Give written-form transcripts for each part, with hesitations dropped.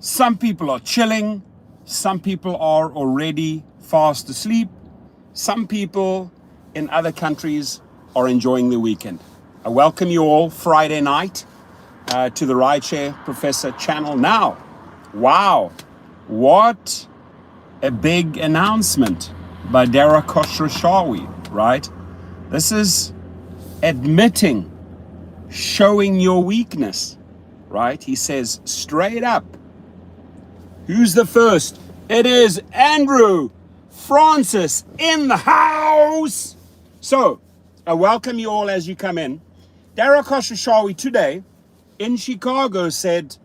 Some people are chilling. Some people are already fast asleep. Some people in other countries are enjoying the weekend. I welcome you all Friday night to the Rideshare Professor channel. Now, wow, what a big announcement by Dara Khosrowshahi, right? This is admitting, showing your weakness, right? He says straight up, who's the first? It is Andrew Francis in the house. So, I welcome you all as you come in. Dara Khosrowshahi today in Chicago said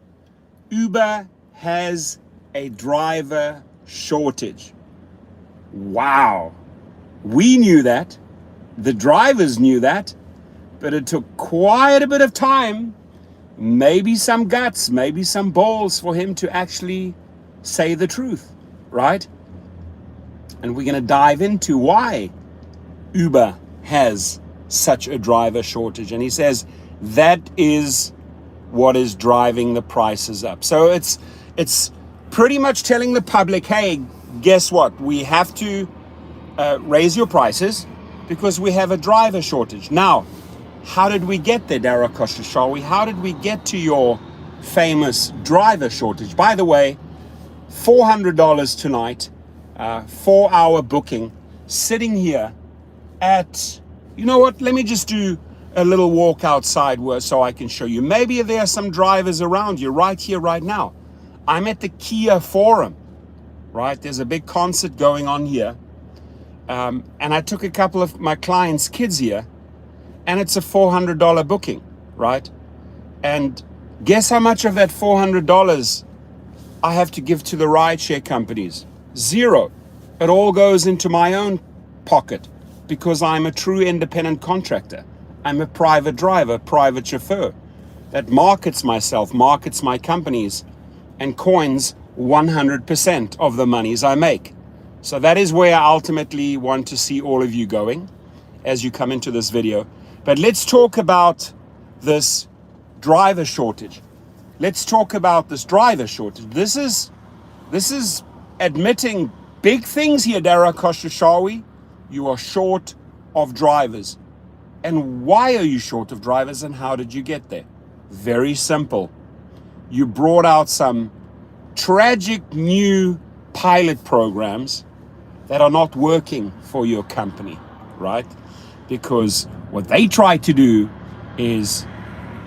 Uber has a driver shortage. Wow. We knew that. The drivers knew that. But it took quite a bit of time, maybe some guts, maybe some balls for him to actually say the truth, right? And we're going to dive into why Uber has such a driver shortage. And he says that is what is driving the prices up. So it's pretty much telling the public, hey, guess what? We have to raise your prices because we have a driver shortage. Now, how did we get there, Dara Khosrowshahi? How did we get to your famous driver shortage? By the way, $400 tonight, 4-hour booking, sitting here at, you know what, let me just do a little walk outside so I can show you. Maybe there are some drivers around you right here, right now. I'm at the Kia Forum, right? There's a big concert going on here. And I took a couple of my clients' kids here, and it's a $400 booking, right? And guess how much of that $400 I have to give to the rideshare companies? Zero. It all goes into my own pocket because I'm a true independent contractor. I'm a private driver, private chauffeur that markets myself, markets my companies, and coins 100% of the monies I make. So that is where I ultimately want to see all of you going as you come into this video. But let's talk about this driver shortage. Let's talk about this driver shortage. This is admitting big things here, Dara Khosrowshahi. You are short of drivers. And why are you short of drivers and how did you get there? Very simple. You brought out some tragic new pilot programs that are not working for your company, right? Because what they try to do is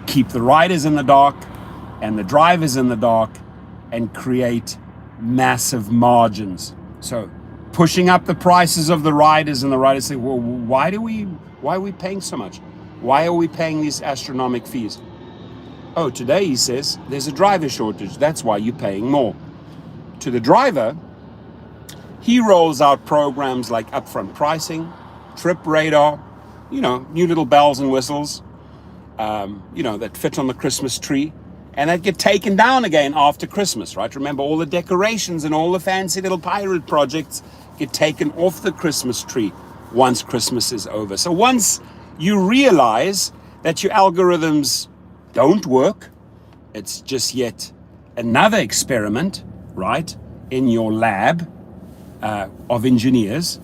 keep the riders in the dark and the drivers in the dark and create massive margins. So pushing up the prices of the riders, and the riders say, well, why are we paying so much? Why are we paying these astronomical fees? Oh, today he says there's a driver shortage. That's why you're paying more. To the driver, he rolls out programs like upfront pricing, trip radar, new little bells and whistles, that fit on the Christmas tree, and that get taken down again after Christmas, right? Remember, all the decorations and all the fancy little pirate projects get taken off the Christmas tree once Christmas is over. So once you realize that your algorithms don't work, it's just yet another experiment, right, in your lab of engineers.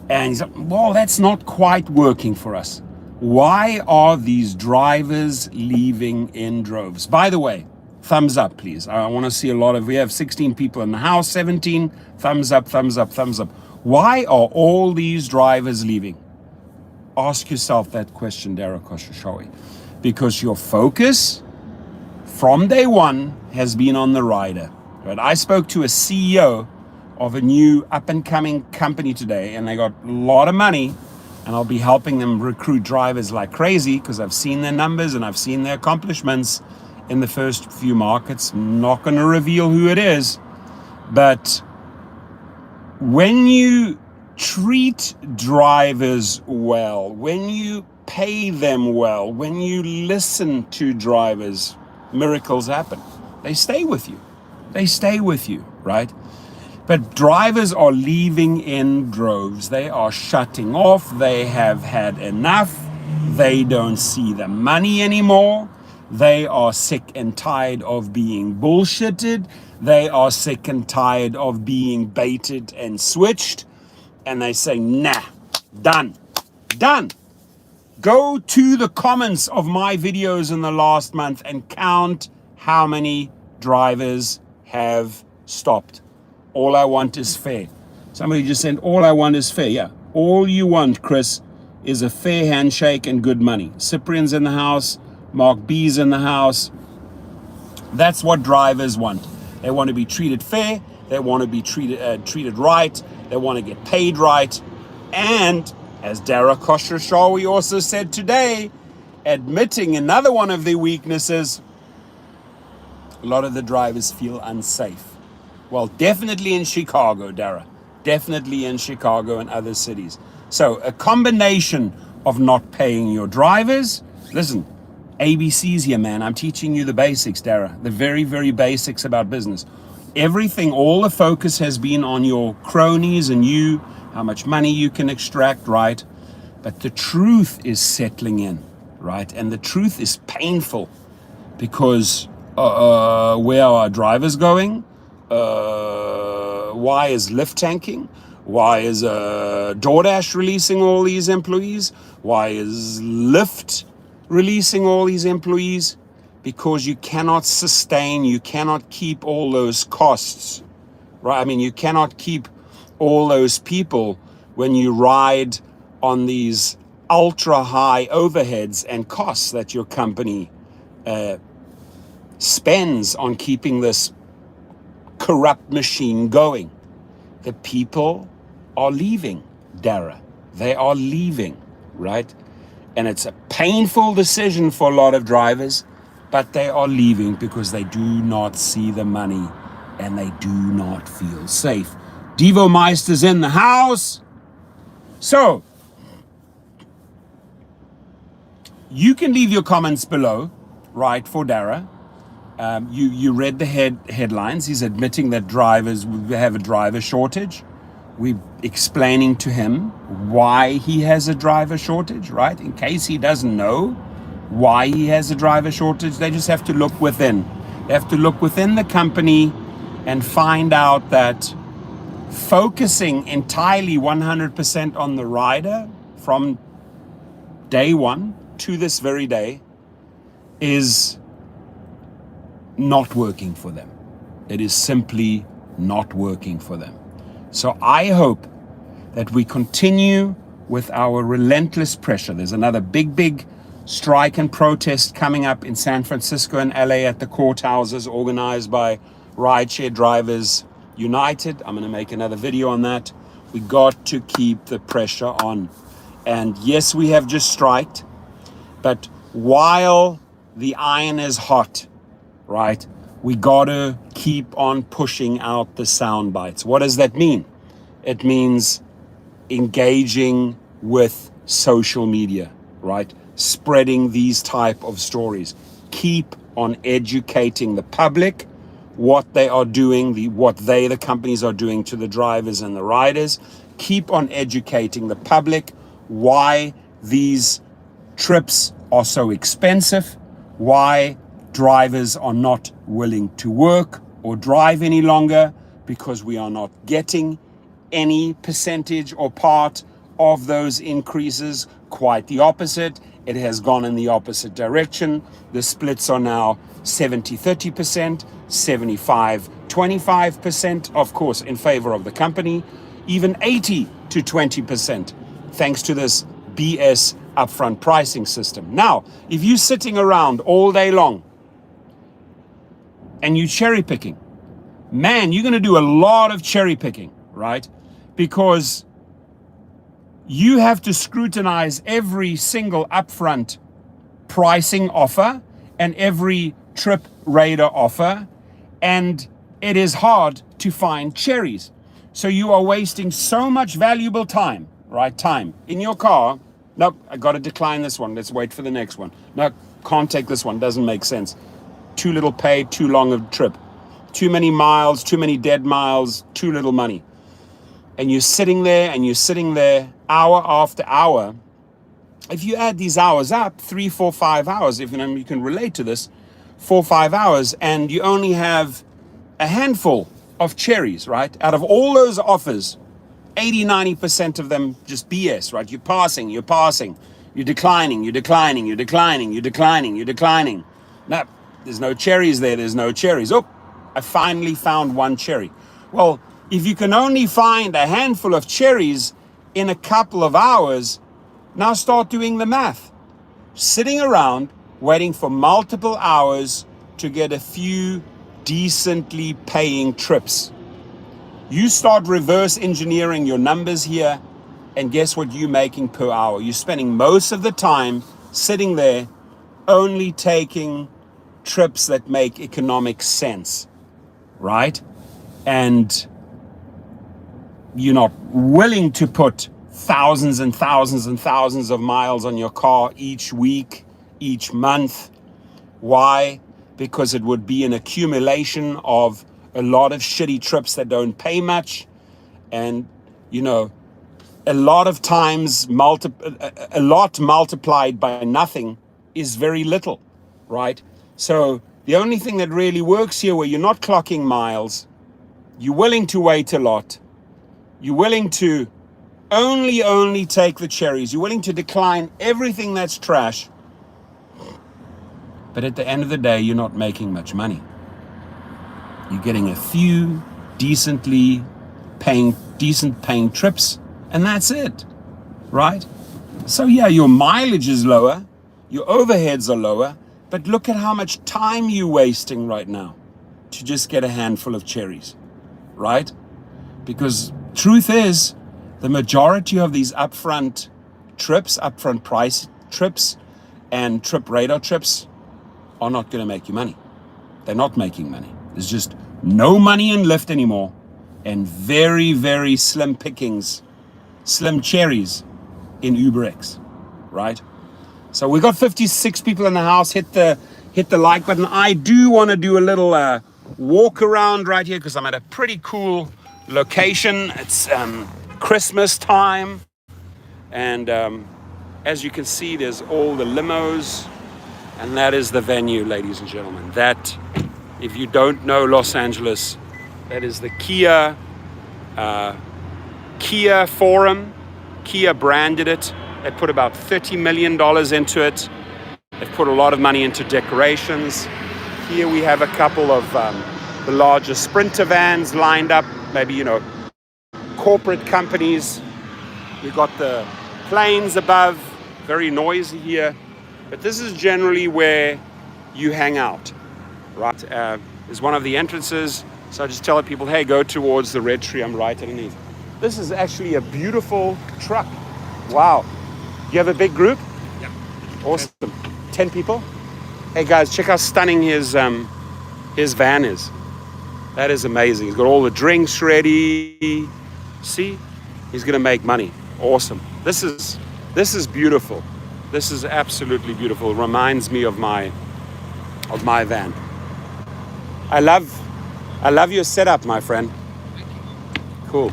And he's like, well, that's not quite working for us. Why are these drivers leaving in droves? By the way, thumbs up, please. I want to see a lot of, we have 16 people in the house, 17, thumbs up, thumbs up, thumbs up. Why are all these drivers leaving? Ask yourself that question, Dara Khosrowshahi. Because your focus from day one has been on the rider. Right? I spoke to a CEO of a new up-and-coming company today, and they got a lot of money, and I'll be helping them recruit drivers like crazy because I've seen their numbers and I've seen their accomplishments in the first few markets. I'm not going to reveal who it is, but when you treat drivers well, when you pay them well, when you listen to drivers, miracles happen. They stay with you. They stay with you, right? But drivers are leaving in droves. They are shutting off. They have had enough. They don't see the money anymore. They are sick and tired of being bullshitted. They are sick and tired of being baited and switched. And they say, nah, done. Go to the comments of my videos in the last month and count how many drivers have stopped. All I want is fair. Somebody just said, all I want is fair. Yeah, all you want, Chris, is a fair handshake and good money. Cyprian's in the house. Mark B's in the house. That's what drivers want. They want to be treated fair. They want to be treated right. They want to get paid right. And as Dara Khosrowshahi also said today, admitting another one of their weaknesses, a lot of the drivers feel unsafe. Well, definitely in Chicago, Dara. Definitely in Chicago and other cities. So a combination of not paying your drivers. Listen, ABCs here, man. I'm teaching you the basics, Dara. The very, very basics about business. Everything, all the focus has been on your cronies and you, how much money you can extract, right? But the truth is settling in, right? And the truth is painful because where are our drivers going? Why is Lyft tanking? Why is DoorDash releasing all these employees? Why is Lyft releasing all these employees? Because you cannot sustain, you cannot keep all those costs, right? I mean, you cannot keep all those people when you ride on these ultra high overheads and costs that your company spends on keeping this corrupt machine going. The people are leaving, Dara. They are leaving, right? And it's a painful decision for a lot of drivers, but they are leaving because they do not see the money and they do not feel safe. Devo Meister's in the house. So, you can leave your comments below, right, for Dara. You read the headlines. He's admitting that drivers have a driver shortage. We're explaining to him why he has a driver shortage, right? In case he doesn't know why he has a driver shortage, they just have to look within. They have to look within the company and find out that focusing entirely 100% on the rider from day one to this very day is not working for them. It is simply not working for them. So I hope that we continue with our relentless pressure. There's another big strike and protest coming up in San Francisco and LA at the courthouses organized by Rideshare Drivers United. I'm going to make another video on that. We got to keep the pressure on. And yes, we have just striked, but while the iron is hot, right, we got to keep on pushing out the sound bites. What does that mean? It means engaging with social media, right? Spreading these type of stories. Keep on educating the public what they are doing, the companies are doing to the drivers and the riders. Keep on educating the public why these trips are so expensive, why drivers are not willing to work or drive any longer, because we are not getting any percentage or part of those increases. Quite the opposite. It has gone in the opposite direction. The splits are now 70-30%, 75-25%, of course, in favor of the company, even 80-20%, thanks to this BS upfront pricing system. Now, if you're sitting around all day long and you cherry picking, man, you're going to do a lot of cherry picking, right? Because you have to scrutinize every single upfront pricing offer and every trip radar offer, and it is hard to find cherries. So you are wasting so much valuable time, right? Time in your car. Nope, I got to decline this one. Let's wait for the next one. No, can't take this one. Doesn't make sense. Too little pay, too long a trip. Too many miles, too many dead miles, too little money. And you're sitting there hour after hour. If you add these hours up, 3, 4, 5 hours, if you can relate to this, 4, 5 hours, and you only have a handful of cherries, right? Out of all those offers, 80, 90% of them just BS, right? You're passing, you're declining, you're declining, you're declining, you're declining, you're declining. No, there's no cherries there, there's no cherries. Oh, I finally found one cherry. Well, if you can only find a handful of cherries in a couple of hours, now start doing the math. Sitting around waiting for multiple hours to get a few decently paying trips. You start reverse engineering your numbers here, and guess what you're making per hour? You're spending most of the time sitting there only taking trips that make economic sense, right? And you're not willing to put thousands and thousands and thousands of miles on your car each week, each month. Why? Because it would be an accumulation of a lot of shitty trips that don't pay much. And, a lot of times, a lot multiplied by nothing is very little, right? So the only thing that really works here, where you're not clocking miles, you're willing to wait a lot, you're willing to only take the cherries, you're willing to decline everything that's trash, but at the end of the day, you're not making much money. You're getting a few decent paying trips, and that's it, right? So yeah, your mileage is lower, your overheads are lower, but look at how much time you're wasting right now to just get a handful of cherries, right? Because truth is, the majority of these upfront price trips and trip radar trips are not going to make you money. They're not making money. There's just no money in Lyft anymore, and very, very slim pickings, slim cherries in UberX, right? So we got 56 people in the house. Hit the like button. I do want to do a little walk around right here because I'm at a pretty cool location. It's Christmas time, and as you can see, there's all the limos, and that is the venue, ladies and gentlemen. That, if you don't know Los Angeles, that is the Kia Forum. Kia branded it. They put about $30 million into it. They've put a lot of money into decorations. Here we have a couple of the larger Sprinter vans lined up, maybe, corporate companies. We've got the planes above, very noisy here. But this is generally where you hang out, right? There's one of the entrances. So I just tell people, hey, go towards the red tree. I'm right underneath. This is actually a beautiful truck. Wow. You have a big group? Yeah. Awesome. 10 people? Hey guys, check how stunning his van is. That is amazing. He's got all the drinks ready. See? He's gonna make money. Awesome. This is beautiful. This is absolutely beautiful. It reminds me of my van. I love your setup, my friend. Thank you. Cool.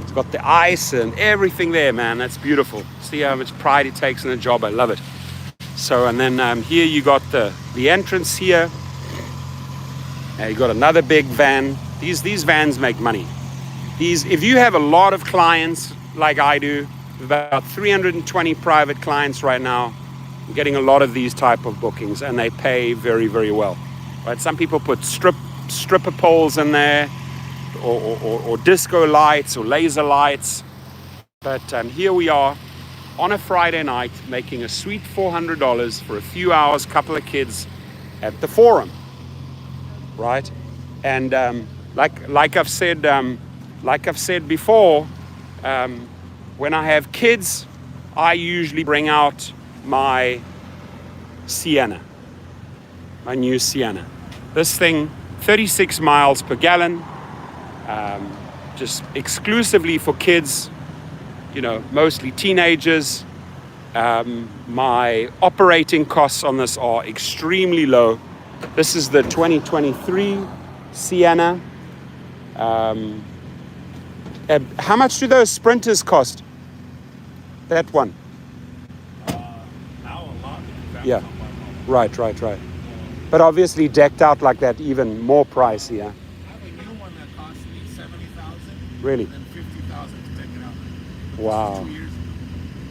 It's got the ice and everything there, man. That's beautiful. See how much pride he takes in the job. I love it. So, and then here you got the entrance here. You got another big van. These vans make money. If you have a lot of clients like I do, about 320 private clients right now, I'm getting a lot of these type of bookings, and they pay very, very well. Right? Some people put stripper poles in there, or disco lights or laser lights. But here we are on a Friday night making a sweet $400 for a few hours, couple of kids at the Forum, right? And like I've said before, when I have kids, I usually bring out my Sienna, my new Sienna. This thing, 36 miles per gallon, just exclusively for kids, mostly teenagers. My operating costs on this are extremely low. This is the 2023 Sienna. How much do those Sprinters cost? That one? Now a lot. Yeah. Right. But obviously decked out like that, even more pricey. I have a new one that cost me $70,000. Really? And $50,000 to take it out. Wow. 2 years.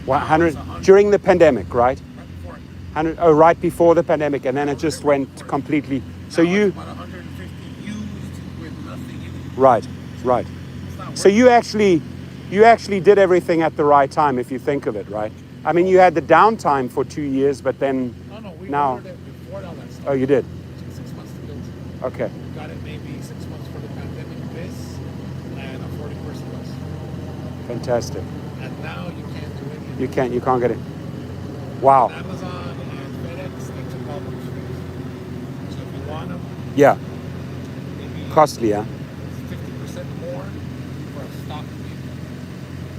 100 during the pandemic, right? Right before it. 100. Oh, right before the pandemic, and then it just went completely. So Now you. it's about 150 used with nothing in it. Right. It's not So worth you actually did everything at the right time, if you think of it, right? I mean, you had the downtime for 2 years, but then it. No, we now. ordered it before all that stuff. Oh, you did. It took 6 months to build. Okay. We got it maybe 6 months for the pandemic, this, and a 40-person bus. Fantastic. And now you can't do anything. You can't get it. Wow. Amazon and FedEx, they took all those things. So if you want them, Yeah. maybe Costly, yeah. 50% more for a stock vehicle.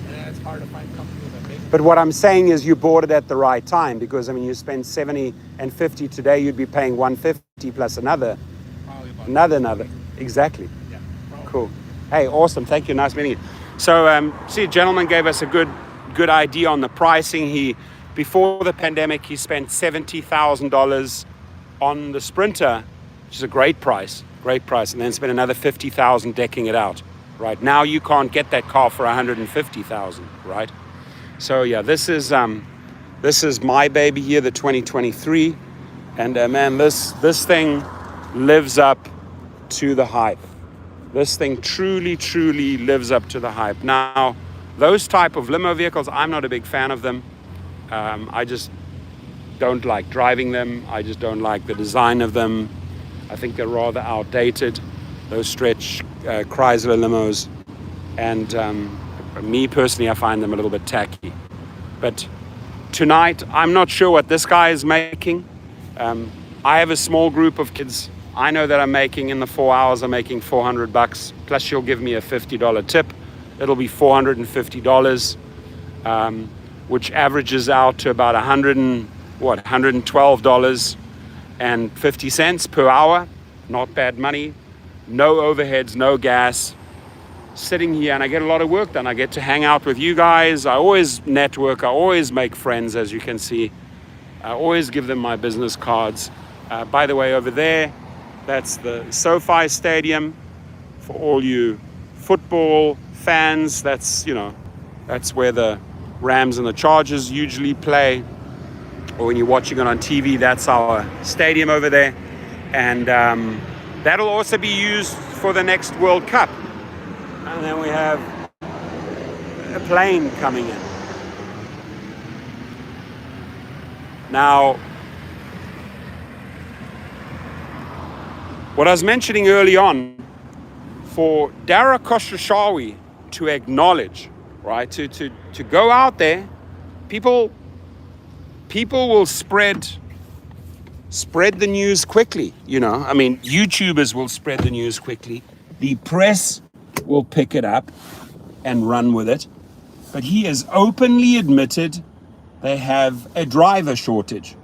And it's hard to find companies that make But what I'm saying is you bought it at the right time, because I mean you spend 70 and 50 today, you'd be paying 150 plus another. probably about Another. Exactly. Yeah, probably. Cool. Hey, awesome. Thank you. Nice meeting you. So, see, a gentleman gave us a good idea on the pricing. Before the pandemic, he spent $70,000 on the Sprinter, which is a great price, and then spent another $50,000 decking it out. Right now, you can't get that car for $150,000. Right. So yeah, this is my baby here, the 2023, and man, this thing lives up to the hype. This thing truly lives up to the hype. Now, those type of limo vehicles, I'm not a big fan of them. I just don't like driving them. I just don't like the design of them. I think they're rather outdated, those stretch Chrysler limos. And me personally, I find them a little bit tacky. But tonight, I'm not sure what this guy is making. I have a small group of kids. I know that I'm making, in the 4 hours, I'm making $400, plus she'll give me a $50 tip. It'll be $450, which averages out to about $112.50 per hour. Not bad money. No overheads, no gas. Sitting here, and I get a lot of work done. I get to hang out with you guys. I always network. I always make friends, as you can see. I always give them my business cards. By the way, over there, that's the SoFi Stadium for all you football fans. That's where the Rams and the Chargers usually play. Or when you're watching it on TV, that's our stadium over there. And that'll also be used for the next World Cup. And then we have a plane coming in. Now, what I was mentioning early on, for Dara Khosrowshahi to acknowledge, right, to go out there, people will spread the news quickly, I mean, YouTubers will spread the news quickly. The press will pick it up and run with it. But he has openly admitted they have a driver shortage.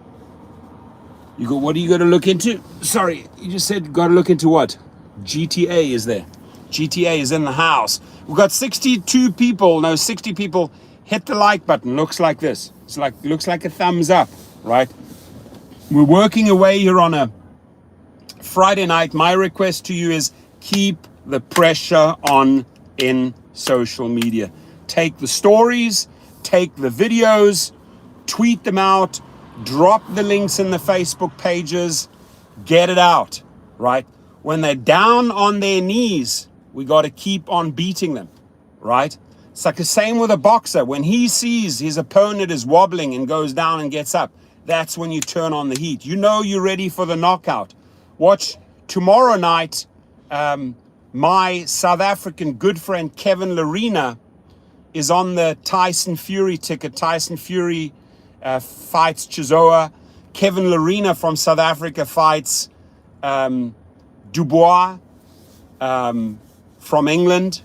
You go, what are you going to look into? Sorry, you just said got to look into what? GTA is there. GTA is in the house. We've got 60 people hit the like button. Looks like this. Looks like a thumbs up, right? We're working away here on a Friday night. My request to you is keep the pressure on in social media. Take the stories, take the videos, tweet them out, drop the links in the Facebook pages, get it out, right? When they're down on their knees, we got to keep on beating them, right? It's like the same with a boxer. When he sees his opponent is wobbling and goes down and gets up, that's when you turn on the heat. You're ready for the knockout. Watch tomorrow night, my South African good friend Kevin Lerena is on the Tyson Fury ticket. Tyson Fury fights Chizoa. Kevin Lerena from South Africa fights Dubois from England.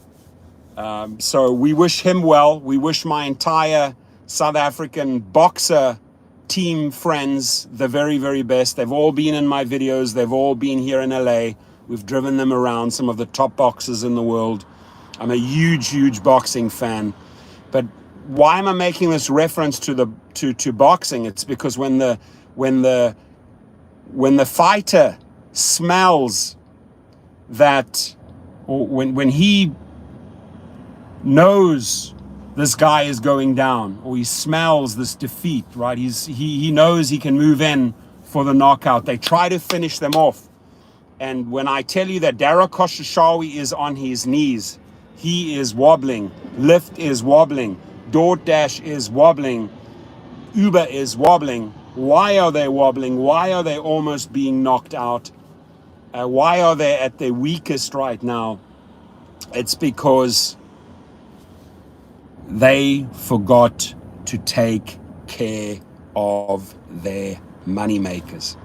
So we wish him well. We wish my entire South African boxer team friends the very, very best. They've all been in my videos. They've all been here in LA. We've driven them around, some of the top boxers in the world. I'm a huge boxing fan. But why am I making this reference to boxing? It's because when the when the fighter smells that, or when he knows this guy is going down, or he smells this defeat, right? He knows he can move in for the knockout. They try to finish them off. And when I tell you that Dara Khosrowshahi is on his knees, he is wobbling, Lyft is wobbling, DoorDash is wobbling, Uber is wobbling. Why are they wobbling? Why are they almost being knocked out? Why are they at their weakest right now? It's because they forgot to take care of their money makers.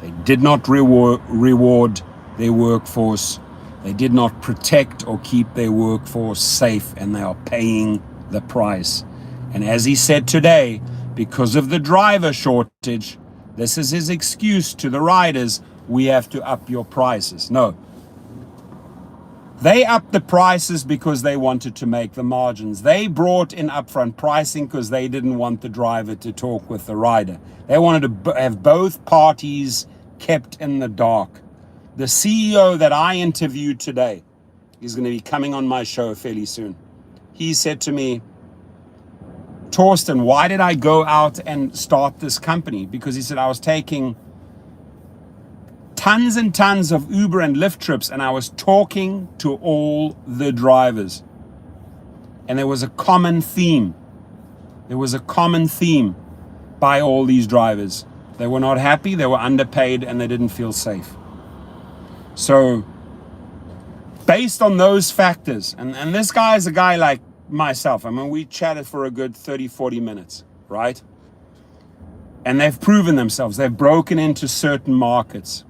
They did not reward their workforce. They did not protect or keep their workforce safe, and they are paying the price. And as he said today, because of the driver shortage, this is his excuse to the riders, we have to up your prices. No. They upped the prices because they wanted to make the margins. They brought in upfront pricing because they didn't want the driver to talk with the rider. They wanted to have both parties kept in the dark. The CEO that I interviewed today, he's going to be coming on my show fairly soon. He said to me, Torsten, why did I go out and start this company? Because he said, I was taking tons and tons of Uber and Lyft trips, and I was talking to all the drivers. And there was a common theme. There was a common theme by all these drivers. They were not happy, they were underpaid, and they didn't feel safe. So, based on those factors, and this guy is a guy like myself. I mean, we chatted for a good 30, 40 minutes, right? And they've proven themselves. They've broken into certain markets,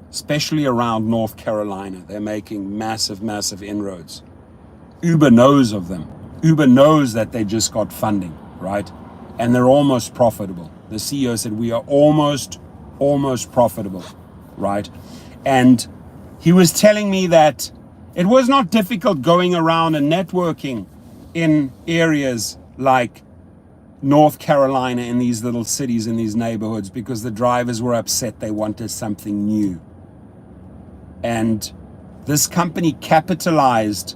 especially around North Carolina. They're making massive, massive inroads. Uber knows of them. Uber knows that they just got funding, right? And they're almost profitable. The CEO said, we are almost profitable, right? And he was telling me that it was not difficult going around and networking in areas like North Carolina, in these little cities, in these neighborhoods, because the drivers were upset. They wanted something new. And this company capitalized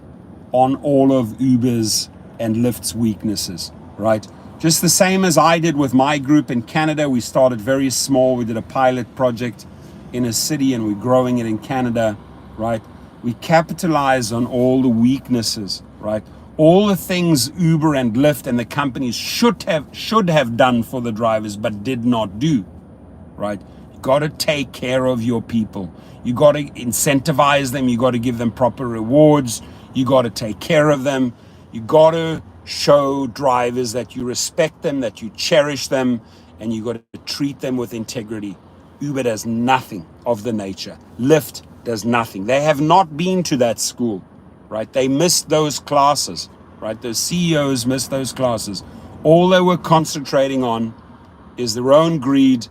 on all of Uber's and Lyft's weaknesses, right? Just the same as I did with my group in Canada. We started very small. We did a pilot project in a city and we're growing it in Canada, right? We capitalize on all the weaknesses, right? All the things Uber and Lyft and the companies should have done for the drivers, but did not do, right? You got to take care of your people. You got to incentivize them. You got to give them proper rewards. You got to take care of them. You got to show drivers that you respect them, that you cherish them, and you got to treat them with integrity. Uber does nothing of the nature. Lyft does nothing. They have not been to that school, right? They missed those classes, right? Those CEOs missed those classes. All they were concentrating on is their own greed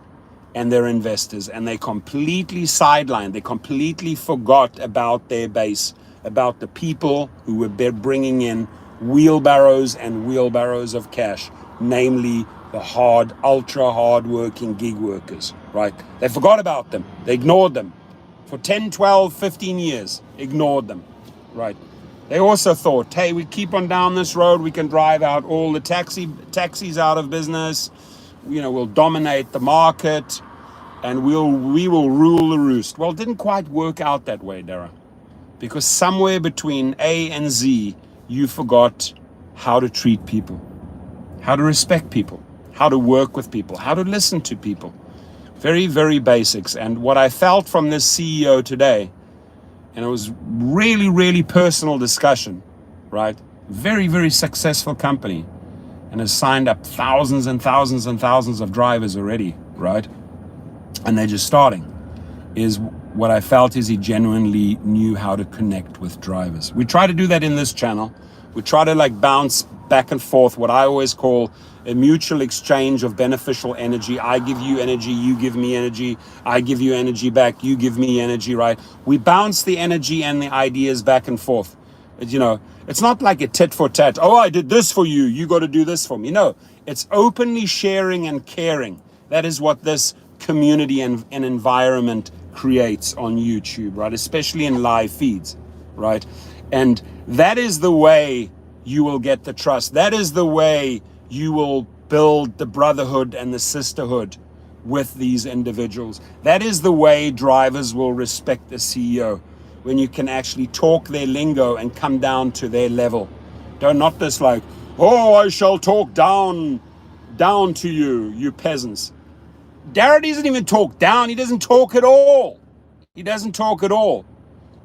and their investors, and they completely sidelined. They completely forgot about their base, about the people who were bringing in wheelbarrows and wheelbarrows of cash, namely the ultra hard-working gig workers, right? They forgot about them. They ignored them. For 10, 12, 15 years, ignored them, right? They also thought, hey, we keep on down this road, we can drive out all the taxis out of business, we'll dominate the market, and we will rule the roost. Well, it didn't quite work out that way, Dara, because somewhere between A and Z, you forgot how to treat people, how to respect people, how to work with people, how to listen to people. Very, very basics. And what I felt from this CEO today, and it was really, really personal discussion, right? Very, very successful company, and has signed up thousands and thousands and thousands of drivers already, right? And they're just starting. Is what I felt is he genuinely knew how to connect with drivers. We try to do that in this channel. We try to bounce back and forth, what I always call a mutual exchange of beneficial energy. I give you energy, you give me energy. I give you energy back, you give me energy, right? We bounce the energy and the ideas back and forth. It's not like a tit for tat. Oh, I did this for you, you got to do this for me. No, it's openly sharing and caring. That is what this community and environment creates on YouTube, right? Especially in live feeds, right? And that is the way you will get the trust. That is the way you will build the brotherhood and the sisterhood with these individuals. That is the way drivers will respect the CEO, when you can actually talk their lingo and come down to their level. Don't not just like, oh, I shall talk down to you, you peasants. Dara doesn't even talk down. He doesn't talk at all. He doesn't talk at all.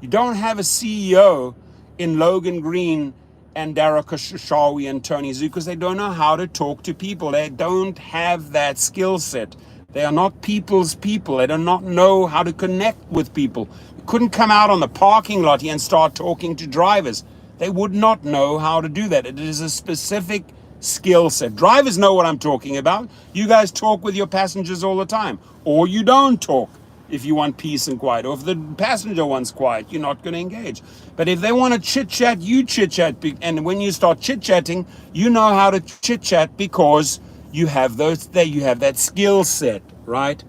You don't have a CEO in Logan Green and Dara Khosrowshahi and Tony Zhu because they don't know how to talk to people. They don't have that skill set. They are not people's people. They do not know how to connect with people. You couldn't come out on the parking lot here and start talking to drivers. They would not know how to do that. It is a specific skill set. Drivers know what I'm talking about. You guys talk with your passengers all the time. Or you don't talk if you want peace and quiet. Or if the passenger wants quiet, you're not going to engage. But if they want to chit-chat, you chit-chat. And when you start chit-chatting, you know how to chit-chat because you have those there. You have that skill set, right?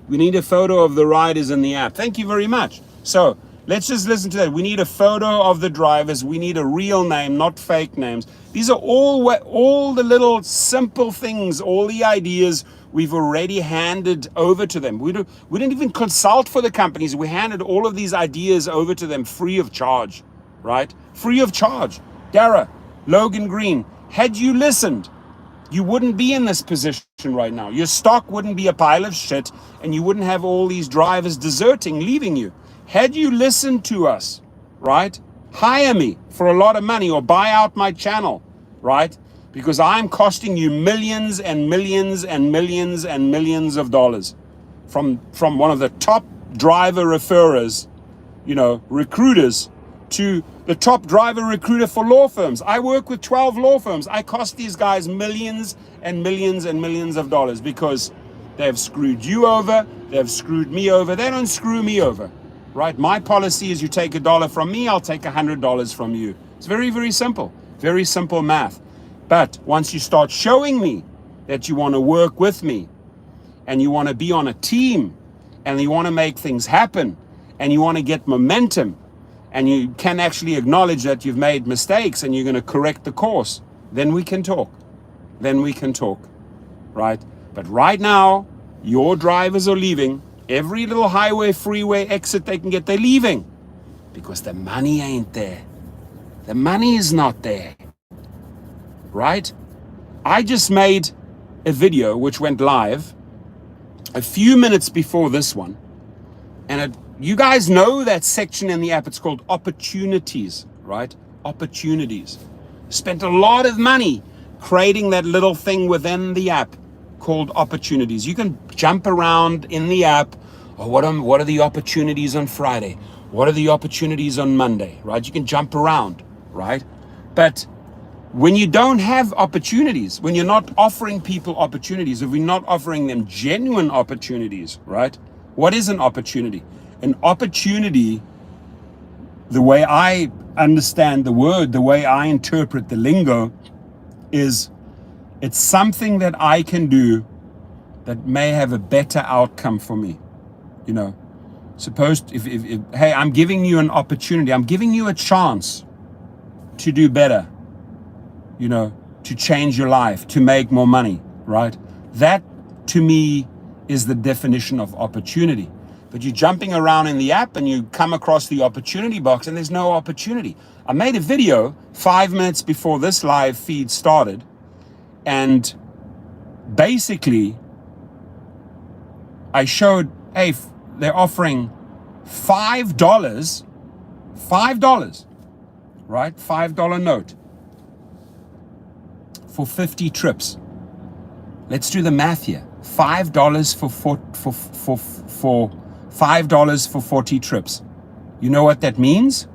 We need a photo of the riders in the app. Thank you very much. So let's just listen to that. We need a photo of the drivers. We need a real name, not fake names. These are all the little simple things, all the ideas we've already handed over to them. We didn't even consult for the companies. We handed all of these ideas over to them free of charge, right? Free of charge. Dara, Logan Green, had you listened, you wouldn't be in this position right now. Your stock wouldn't be a pile of shit, and you wouldn't have all these drivers deserting, leaving you. Had you listened to us, right? Hire me for a lot of money or buy out my channel, right? Because I'm costing you millions and millions and millions and millions of dollars from one of the top driver referrers, recruiters, to the top driver recruiter for law firms. I work with 12 law firms. I cost these guys millions and millions and millions of dollars because they've screwed you over, they've screwed me over. They don't screw me over, right? My policy is you take $1 from me, I'll take $100 from you. It's very, very simple math. But once you start showing me that you want to work with me and you want to be on a team and you want to make things happen and you want to get momentum, and you can actually acknowledge that you've made mistakes and you're going to correct the course, then we can talk. Right? But right now, your drivers are leaving. Every little highway, freeway exit they can get, they're leaving because the money ain't there. The money is not there. Right? I just made a video which went live a few minutes before this one, and you guys know that section in the app. It's called opportunities, right? Opportunities. Spent a lot of money creating that little thing within the app called opportunities. You can jump around in the app. Oh, what are the opportunities on Friday? What are the opportunities on Monday, right? You can jump around, right? But when you don't have opportunities, when you're not offering people opportunities, if we're not offering them genuine opportunities, right? What is an opportunity? An opportunity, the way I understand the word, the way I interpret the lingo, is it's something that I can do that may have a better outcome for me. Suppose if hey, I'm giving you an opportunity, I'm giving you a chance to do better, to change your life, to make more money, right? That to me is the definition of opportunity. But you're jumping around in the app and you come across the opportunity box and there's no opportunity. I made a video 5 minutes before this live feed started, and basically I showed, hey, they're offering $5, right? $5 note for 50 trips. Let's do the math here. $5 for $5 for 40 trips. You know what that means?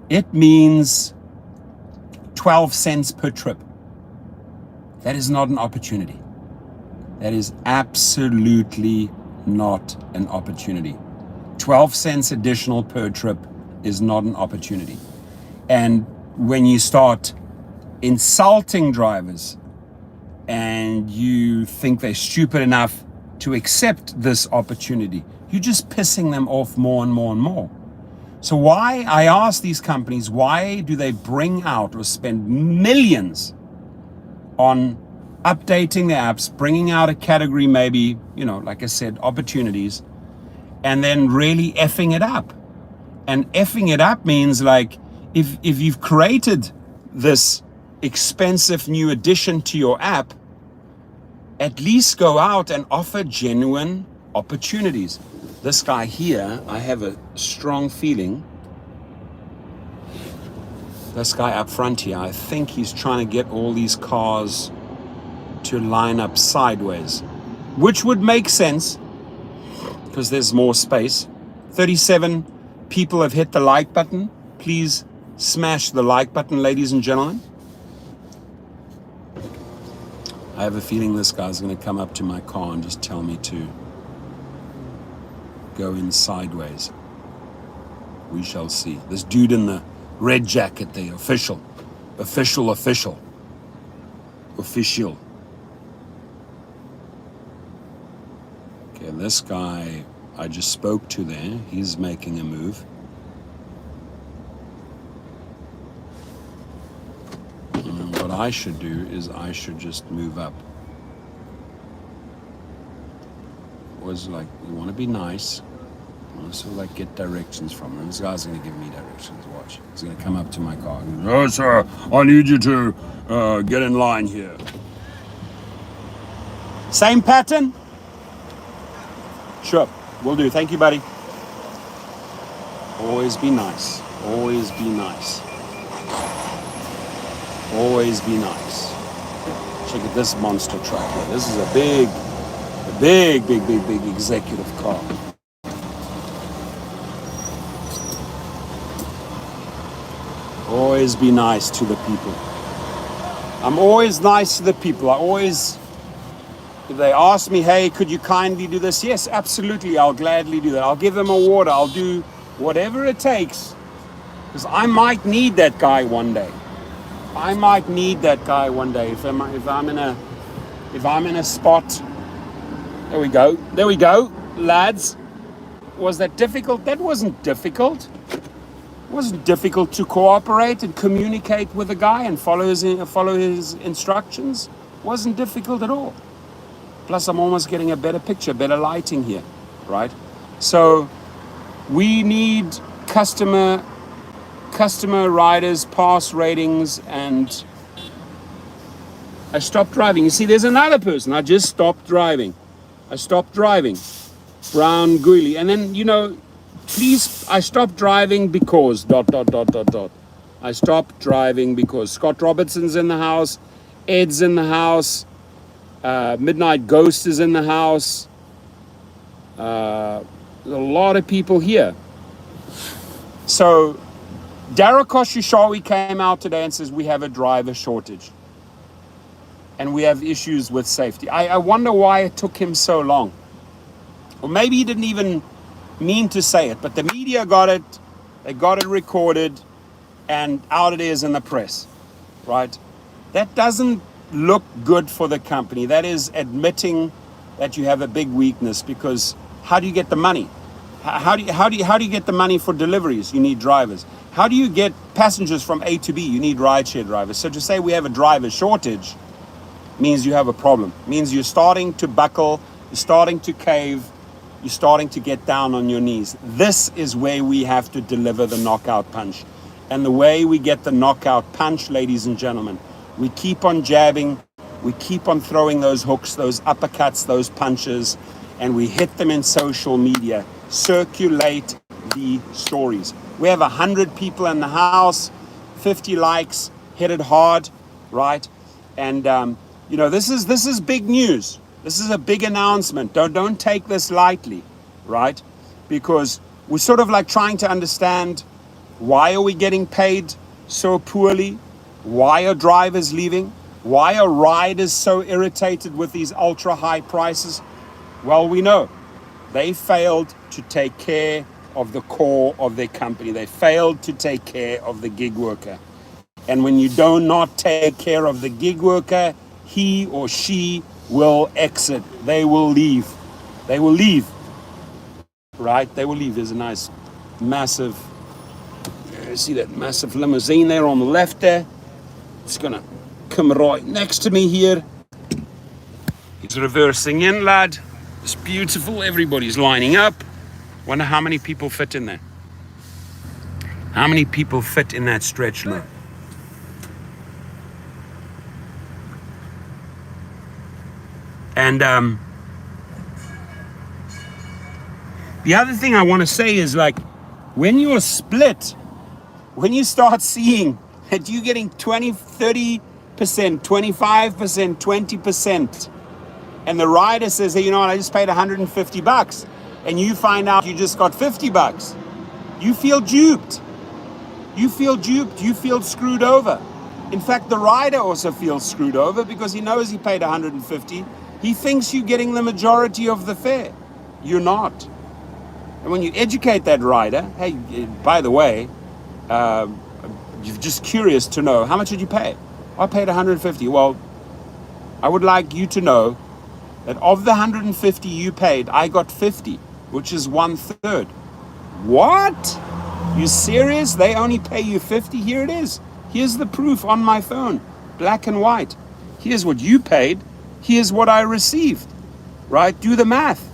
It means 12 cents per trip. That is not an opportunity. That is absolutely not an opportunity. 12 cents additional per trip is not an opportunity. And when you start insulting drivers and you think they're stupid enough to accept this opportunity. You're just pissing them off more and more and more. So why, I ask these companies, why do they bring out or spend millions on updating their apps, bringing out a category, maybe, like I said, opportunities, and then really effing it up? And effing it up means, like, if you've created this expensive new addition to your app, at least go out and offer genuine opportunities. This guy here, I have a strong feeling, this guy up front here, I think he's trying to get all these cars to line up sideways, which would make sense because there's more space. 37 people have hit the like button. Please smash the like button, ladies and gentlemen. I have a feeling this guy's going to come up to my car and just tell me to go in sideways. We shall see. This dude in the red jacket, the official. Okay, this guy I just spoke to there, he's making a move. What I should do is I should just move up. Was like, you want to be nice. I also like get directions from him. This guy's going to give me directions. Watch. He's going to come up to my car. No, sir, I need you to get in line here. Same pattern? Sure, will do. Thank you, buddy. Always be nice. Always be nice. Always be nice. Check out this monster truck here. This is a big executive car. Always be nice to the people. I'm always nice to the people. If they ask me, hey, could you kindly do this? Yes, absolutely, I'll gladly do that. I'll give them a water. I'll do whatever it takes, because I might need that guy one day. If I'm in a spot. There we go, lads. Was that difficult? That wasn't difficult. It wasn't difficult to cooperate and communicate with the guy and follow his instructions. It wasn't difficult at all. Plus, I'm almost getting a better picture, better lighting here, right? So we need customer riders, pass ratings, and I stopped driving. You see, there's another person. I just stopped driving. Brown Guili. And then, please, I stopped driving because ... I stopped driving because Scott Robertson's in the house, Ed's in the house, Midnight Ghost is in the house. There's a lot of people here. So Dara Khosrowshahi came out today and says we have a driver shortage and we have issues with safety. I wonder why it took him so long. Or maybe he didn't even mean to say it, but the media got it, they got it recorded, and out it is in the press, right? That doesn't look good for the company. That is admitting that you have a big weakness, because how do you get the money? How do you get the money for deliveries? You need drivers. How do you get passengers from A to B? You need rideshare drivers. So to say we have a driver shortage means you have a problem. Means you're starting to buckle, you're starting to cave, you're starting to get down on your knees. This is where we have to deliver the knockout punch. And the way we get the knockout punch, ladies and gentlemen, we keep on jabbing, we keep on throwing those hooks, those uppercuts, those punches, and we hit them in social media. Circulate the stories. We have 100 people in the house, 50 likes, hit it hard, right? And this is big news. This is a big announcement. Don't take this lightly, right? Because we're sort of like trying to understand, why are we getting paid so poorly? Why are drivers leaving? Why are riders so irritated with these ultra high prices? Well, we know they failed to take care of the core of their company. They failed to take care of the gig worker. And when you do not take care of the gig worker, he or she will exit. They will leave. They will leave, right? They will leave. There's a nice, massive, you see that massive limousine there on the left there? It's gonna come right next to me here. He's reversing in, lad. It's beautiful. Everybody's lining up. Wonder how many people fit in there. How many people fit in that stretch lane? And the other thing I want to say is, like, when you're split, when you start seeing that you're getting 20, 30%, 25%, 20%, and the rider says, hey, you know what, I just paid $150, and you find out you just got $50, you feel duped. You feel duped, you feel screwed over. In fact, the rider also feels screwed over because he knows he paid $150. He thinks you're getting the majority of the fare. You're not. And when you educate that rider, hey, by the way, you're just curious to know, how much did you pay? I paid $150. Well, I would like you to know that of the $150 you paid, I got $50, which is 1/3. What? You serious? They only pay you $50? Here it is. Here's the proof on my phone, black and white. Here's what you paid. Here's what I received, right? Do the math.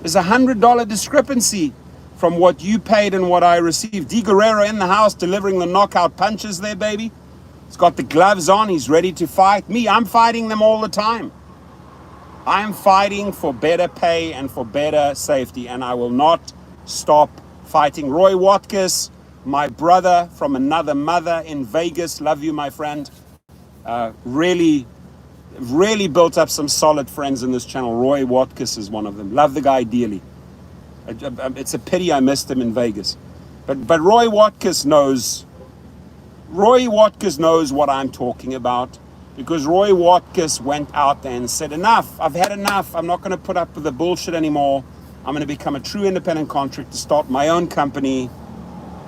There's a $100 discrepancy from what you paid and what I received. Di Guerrero in the house delivering the knockout punches there, baby. He's got the gloves on. He's ready to fight. Me, I'm fighting them all the time. I'm fighting for better pay and for better safety, and I will not stop fighting. Roy Watkins, my brother from another mother in Vegas. Love you, my friend. Really built up some solid friends in this channel. Roy Watkins is one of them. Love the guy dearly. It's a pity I missed him in Vegas. But Roy Watkins knows what I'm talking about, because Roy Watkins went out there and said, enough, I've had enough. I'm not going to put up with the bullshit anymore. I'm going to become a true independent contractor, start my own company,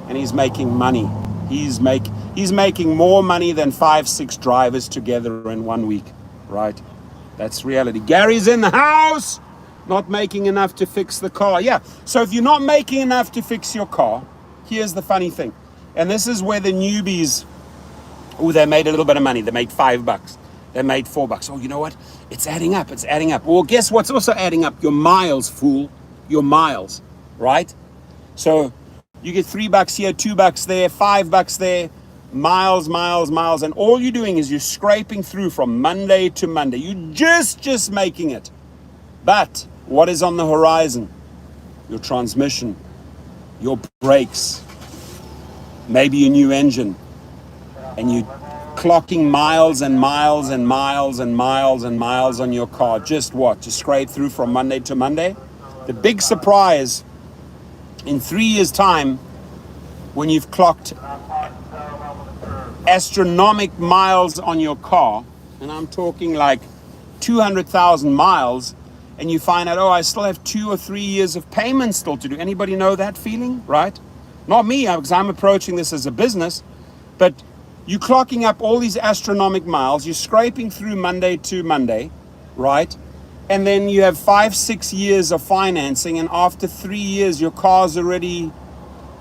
and he's making money. He's making more money than 5-6 drivers together in 1 week, right? That's reality. Gary's in the house, not making enough to fix the car. Yeah, so if you're not making enough to fix your car, here's the funny thing. And this is where the newbies, they made a little bit of money. They made $5. They made $4. Oh, you know what? It's adding up. It's adding up. Well, guess what's also adding up? Your miles, fool. Your miles, right? So you get $3 here, $2 there, $5 there, miles, and all you're doing is you're scraping through from Monday to Monday. You're just making it. But what is on the horizon? Your transmission, your brakes, maybe a new engine, and you clocking miles and miles and miles and miles and miles on your car. Just what? To scrape through from Monday to Monday? The big surprise in 3 years' time, when you've clocked astronomical miles on your car, and I'm talking like 200,000 miles, and you find out, oh, I still have 2 or 3 years of payments still to do. Anybody know that feeling, right? Not me, because I'm approaching this as a business, but you're clocking up all these astronomical miles, you're scraping through Monday to Monday, right? And then you have 5-6 years of financing, and after 3 years, your car's already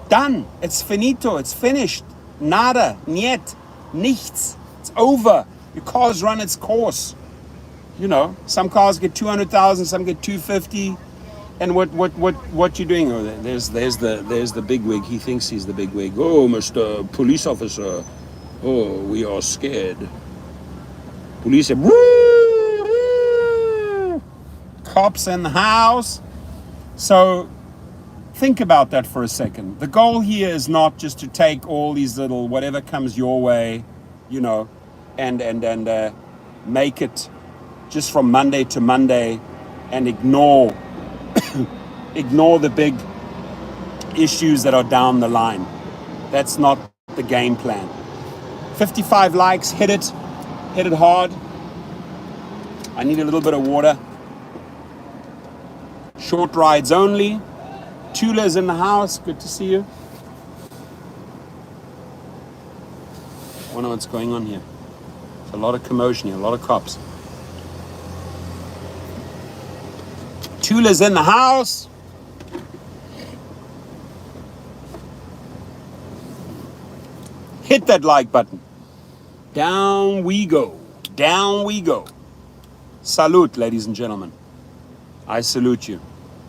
done. It's finito, it's finished. Nada, niet, nichts. It's over. Your car's run its course. You know, some cars get 200,000, some get 250. And what you doing? Oh, there's the big wig. He thinks he's the big wig. Oh, Mr. Police Officer. Oh, we are scared. Police say, woo! Cops in the house. So think about that for a second. The goal here is not just to take all these little whatever comes your way, you know, and make it just from Monday to Monday and ignore the big issues that are down the line. That's not the game plan. 55 likes, hit it hard. I need a little bit of water. Short rides only. Tula's in the house, good to see you. I wonder what's going on here. There's a lot of commotion here, a lot of cops. Tula's in the house. Hit that like button. Down we go. Down we go. Salute, ladies and gentlemen. I salute you.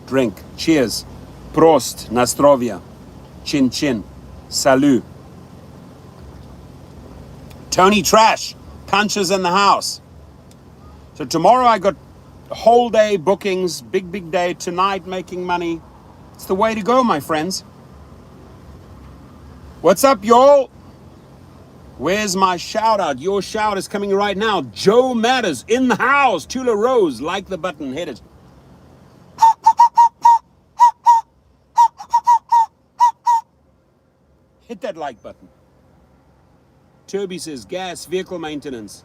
Drink. Cheers. Prost. Nastrovia. Chin chin. Salut. Tony Trash. Punches in the house. So tomorrow I got whole day bookings. Big day. Tonight making money. It's the way to go, my friends. What's up, y'all? Where's my shout out? Your shout is coming right now. Joe Matters in the house. Tula Rose. Like the button. Hit it. Hit that like button. Toby says gas, vehicle maintenance.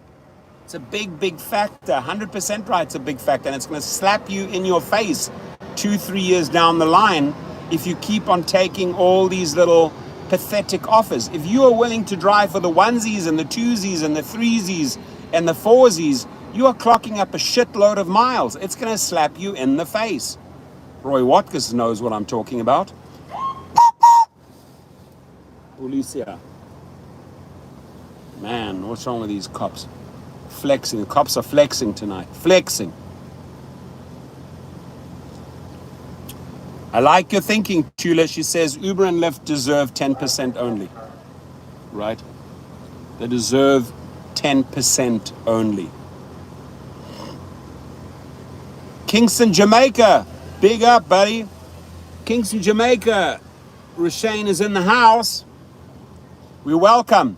It's a big factor. 100% right, it's a big factor. And it's going to slap you in your face 2-3 years down the line if you keep on taking all these little pathetic offers. If you are willing to drive for the onesies and the twosies and the threesies and the foursies, you are clocking up a shitload of miles. It's going to slap you in the face. Roy Watkins knows what I'm talking about. Alicia. Man, what's wrong with these cops? Flexing. The cops are flexing tonight. Flexing. I like your thinking, Tula. She says Uber and Lyft deserve 10% only. Right? They deserve 10% only. Kingston, Jamaica. Big up, buddy. Kingston, Jamaica. Rushane is in the house. We welcome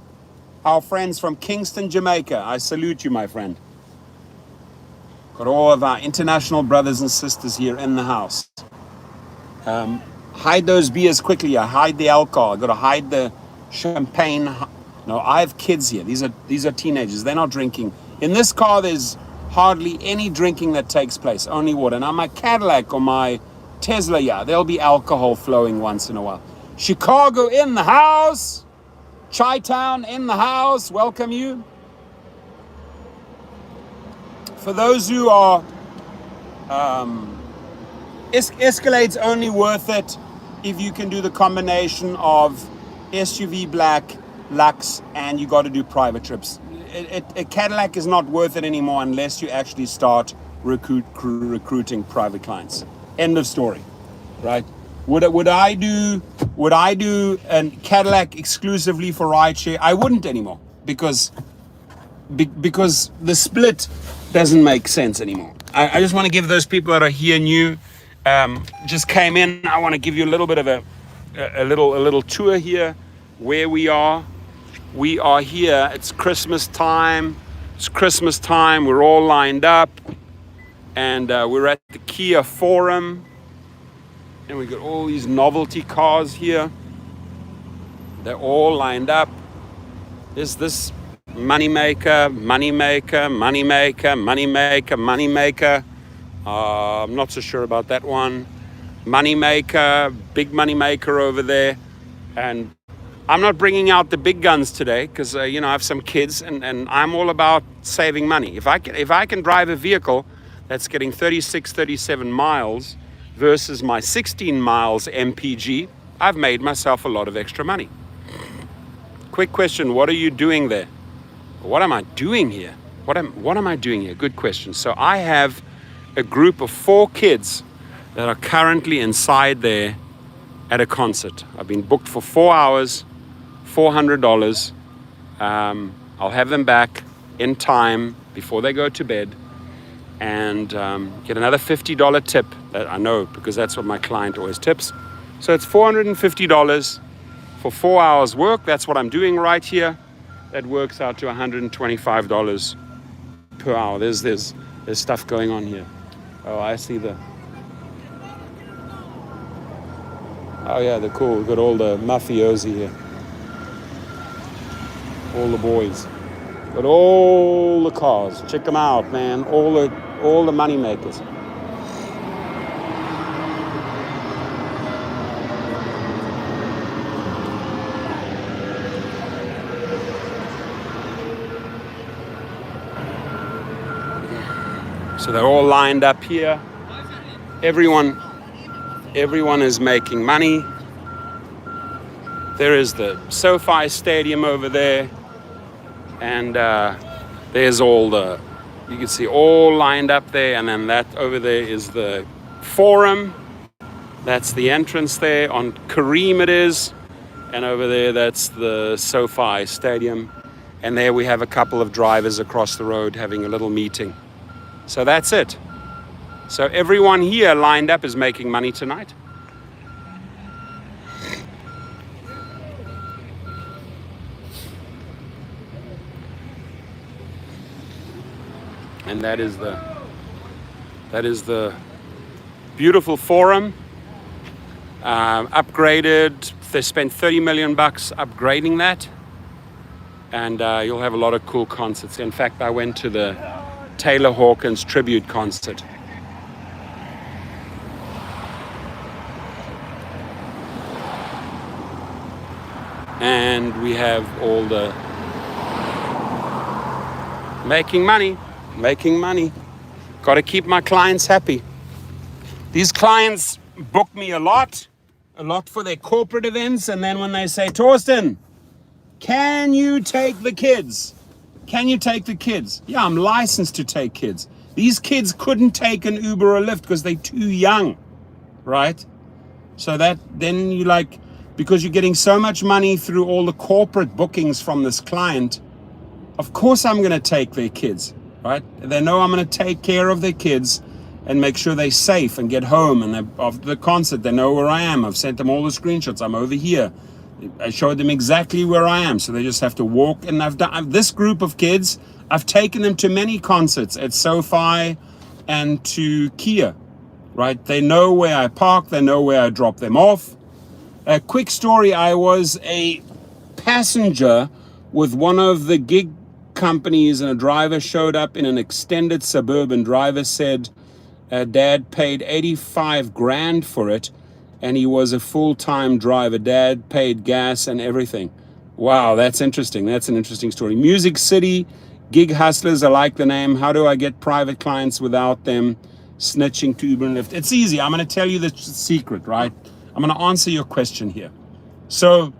our friends from Kingston, Jamaica. I salute you, my friend. Got all of our international brothers and sisters here in the house. Hide those beers quickly. I hide the alcohol. I got to hide the champagne. No, I have kids here. These are teenagers. They're not drinking. In this car, there's hardly any drinking that takes place. Only water. Now, my Cadillac or my Tesla, yeah, there'll be alcohol flowing once in a while. Chicago in the house. Chi-Town in the house. Welcome you. For those who are Escalade's only worth it if you can do the combination of SUV black, Lux, and you got to do private trips. A Cadillac is not worth it anymore unless you actually start recruiting private clients. End of story, right? Would I do a Cadillac exclusively for rideshare? I wouldn't anymore because the split doesn't make sense anymore. I just want to give those people that are here new, just came in. I want to give you a little bit of a little tour here where we are. We are here. It's Christmas time. We're all lined up, and we're at the Kia Forum, and we got all these novelty cars here. They're all lined up. Is this moneymaker? I'm not so sure about that one. Moneymaker, big moneymaker over there. And I'm not bringing out the big guns today because, I have some kids and I'm all about saving money. If I can drive a vehicle that's getting 36, 37 miles versus my 16 miles MPG, I've made myself a lot of extra money. Quick question, what are you doing there? What am I doing here? What am I doing here? Good question. So I have a group of 4 kids that are currently inside there at a concert. I've been booked for 4 hours, $400. I'll have them back in time before they go to bed and get another $50 tip. That I know because that's what my client always tips. So it's $450 for 4 hours work. That's what I'm doing right here. That works out to $125 per hour. There's stuff going on here. Oh, I see oh yeah, they're cool. We've got all the mafiosi here. All the boys. Got all the cars. Check them out, man. All the money makers. So they're all lined up here. Everyone is making money. There is the SoFi Stadium over there, and there's all you can see all lined up there, and then that over there is the Forum. That's the entrance there. On Kareem it is, and over there that's the SoFi Stadium, and there we have a couple of drivers across the road having a little meeting. So that's it. So everyone here lined up is making money tonight. And that is the beautiful Forum, upgraded. They spent $30 million upgrading that, and you'll have a lot of cool concerts. In fact, I went to the Taylor Hawkins tribute concert. And we have all the making money. Got to keep my clients happy. These clients book me a lot for their corporate events, and then when they say, Torsten, can you take the kids? Yeah, I'm licensed to take kids. These kids couldn't take an Uber or Lyft because they're too young, right? So that then you because you're getting so much money through all the corporate bookings from this client, of course I'm going to take their kids, right? They know I'm going to take care of their kids and make sure they're safe and get home. And after the concert, they know where I am. I've sent them all the screenshots. I'm over here. I showed them exactly where I am. So they just have to walk. And this group of kids, I've taken them to many concerts at SoFi and to Kia, right? They know where I park. They know where I drop them off. A quick story, I was a passenger with one of the gig companies, and a driver showed up in an extended Suburban. Driver said dad paid 85 grand for it, and he was a full-time driver. Dad paid gas and everything. Wow, that's interesting. That's an interesting story. Music City, Gig Hustlers, I like the name. How do I get private clients without them snitching to Uber and Lyft? It's easy. I'm going to tell you the secret, right? I'm going to answer your question here. So,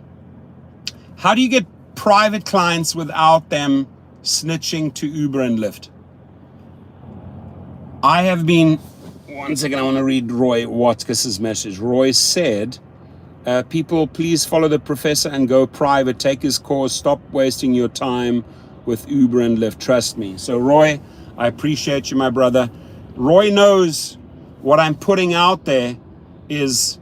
how do you get private clients without them snitching to Uber and Lyft? I have been, one second, I want to read Roy Watkins' message. Roy said, people, please follow the professor and go private. Take his course. Stop wasting your time with Uber and Lyft. Trust me. So Roy, I appreciate you, my brother. Roy knows what I'm putting out there is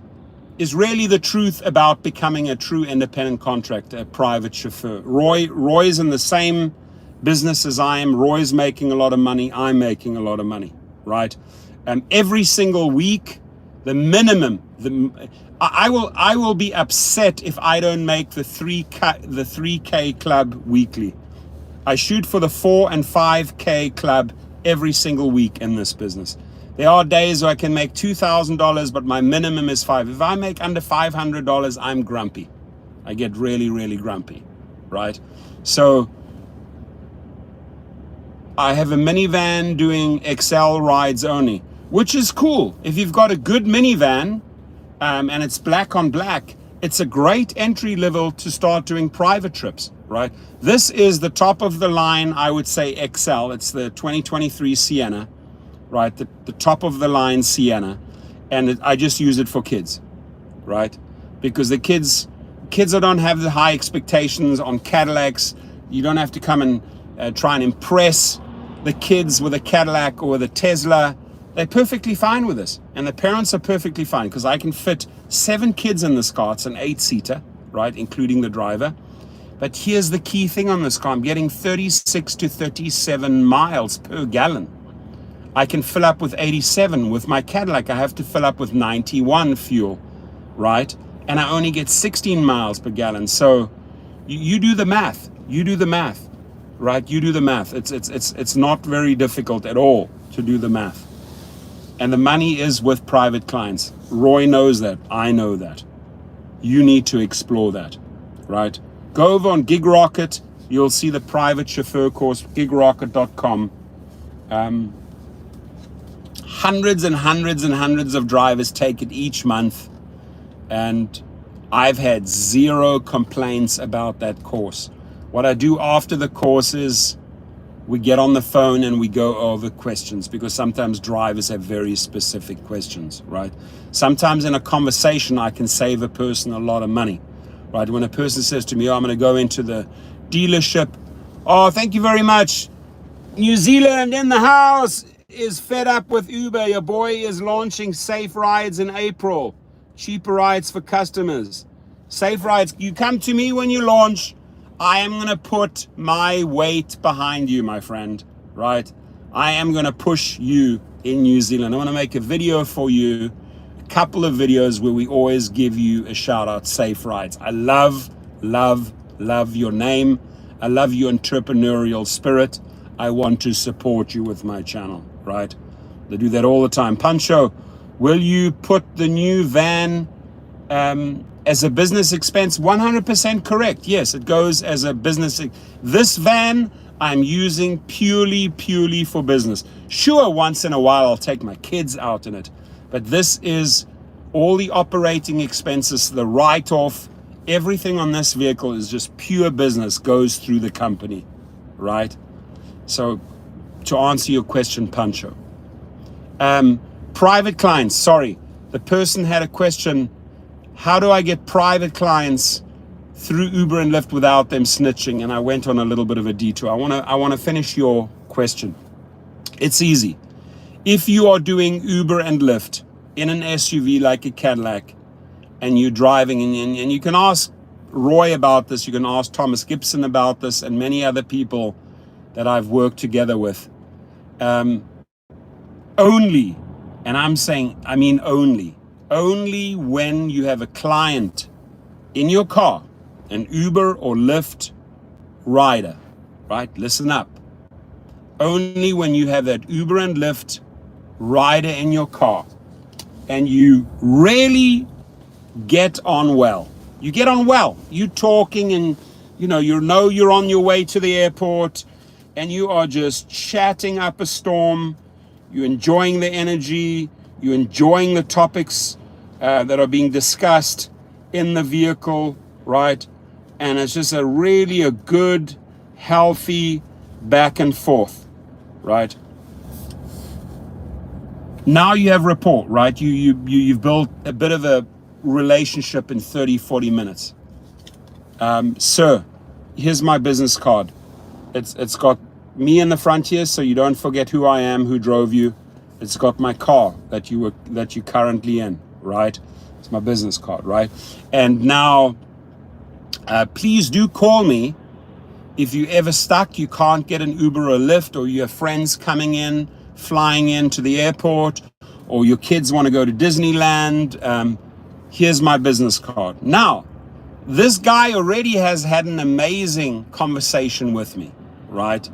really the truth about becoming a true independent contractor, a private chauffeur. Roy's in the same business as I am. Roy's making a lot of money. I'm making a lot of money, right? Every single week, the minimum, I will be upset if I don't make the 3K club weekly. I shoot for the 4 and 5K club every single week in this business. There are days where I can make $2,000, but my minimum is $5. If I make under $500, I'm grumpy. I get really, really grumpy, right? So I have a minivan doing Excel rides only, which is cool. If you've got a good minivan and it's black on black, it's a great entry level to start doing private trips, right? This is the top of the line, I would say Excel. It's the 2023 Sienna. Right, the top of the line Sienna, and I just use it for kids, right? Because the kids that don't have the high expectations on Cadillacs, you don't have to come and try and impress the kids with a Cadillac or with a Tesla. They're perfectly fine with this, and the parents are perfectly fine because I can fit 7 kids in this car. It's an 8-seater, right, including the driver. But here's the key thing on this car: I'm getting 36 to 37 miles per gallon. I can fill up with 87. With my Cadillac, I have to fill up with 91 fuel, right? And I only get 16 miles per gallon. So you do the math. Right? You do the math. It's not very difficult at all to do the math. And the money is with private clients. Roy knows that. I know that. You need to explore that, right? Go over on GigRocket. You'll see the private chauffeur course, gigrocket.com. hundreds and hundreds and hundreds of drivers take it each month, and I've had zero complaints about that course. What I do after the course is we get on the phone and we go over questions, because sometimes drivers have very specific questions, right? Sometimes in a conversation, I can save a person a lot of money, right? When a person says to me, oh, I'm going to go into the dealership. Oh, thank you very much. New Zealand in the house is fed up with Uber. Your boy is launching Safe Rides in April. Cheaper rides for customers. Safe Rides, you come to me when you launch. I am going to put my weight behind you, my friend, right? I am going to push you in New Zealand. I want to make a video for you, a couple of videos where we always give you a shout out, Safe Rides. I love, love, love your name. I love your entrepreneurial spirit. I want to support you with my channel, right? They do that all the time. Pancho, will you put the new van as a business expense? 100% correct. Yes, it goes as a business. This van I'm using purely for business. Sure, once in a while I'll take my kids out in it, but this is all the operating expenses, the write-off, everything on this vehicle is just pure business, goes through the company, right? So to answer your question, Pancho, private clients, sorry, the person had a question. How do I get private clients through Uber and Lyft without them snitching? And I went on a little bit of a detour. I want to finish your question. It's easy. If you are doing Uber and Lyft in an SUV like a Cadillac, and you're driving, and you can ask Roy about this, you can ask Thomas Gibson about this, and many other people that I've worked together with. Only, and I mean only when you have a client in your car, an Uber or Lyft rider, right? Listen up. Only when you have that Uber and Lyft rider in your car and you really get on well. You get on well. You talking and you know you're on your way to the airport and you are just chatting up a storm. You're enjoying the energy. You're enjoying the topics that are being discussed in the vehicle, right? And it's just a good, healthy back and forth, right? Now you have rapport, right? You've built a bit of a relationship in 30, 40 minutes. Sir, here's my business card. It's got me in the front here, so you don't forget who I am, who drove you. It's got my car that you're currently in, right? It's my business card, right? And now, please do call me if you ever stuck, you can't get an Uber or a Lyft, or you have friends coming in, flying in to the airport, or your kids want to go to Disneyland. Here's my business card. Now, this guy already has had an amazing conversation with me, right?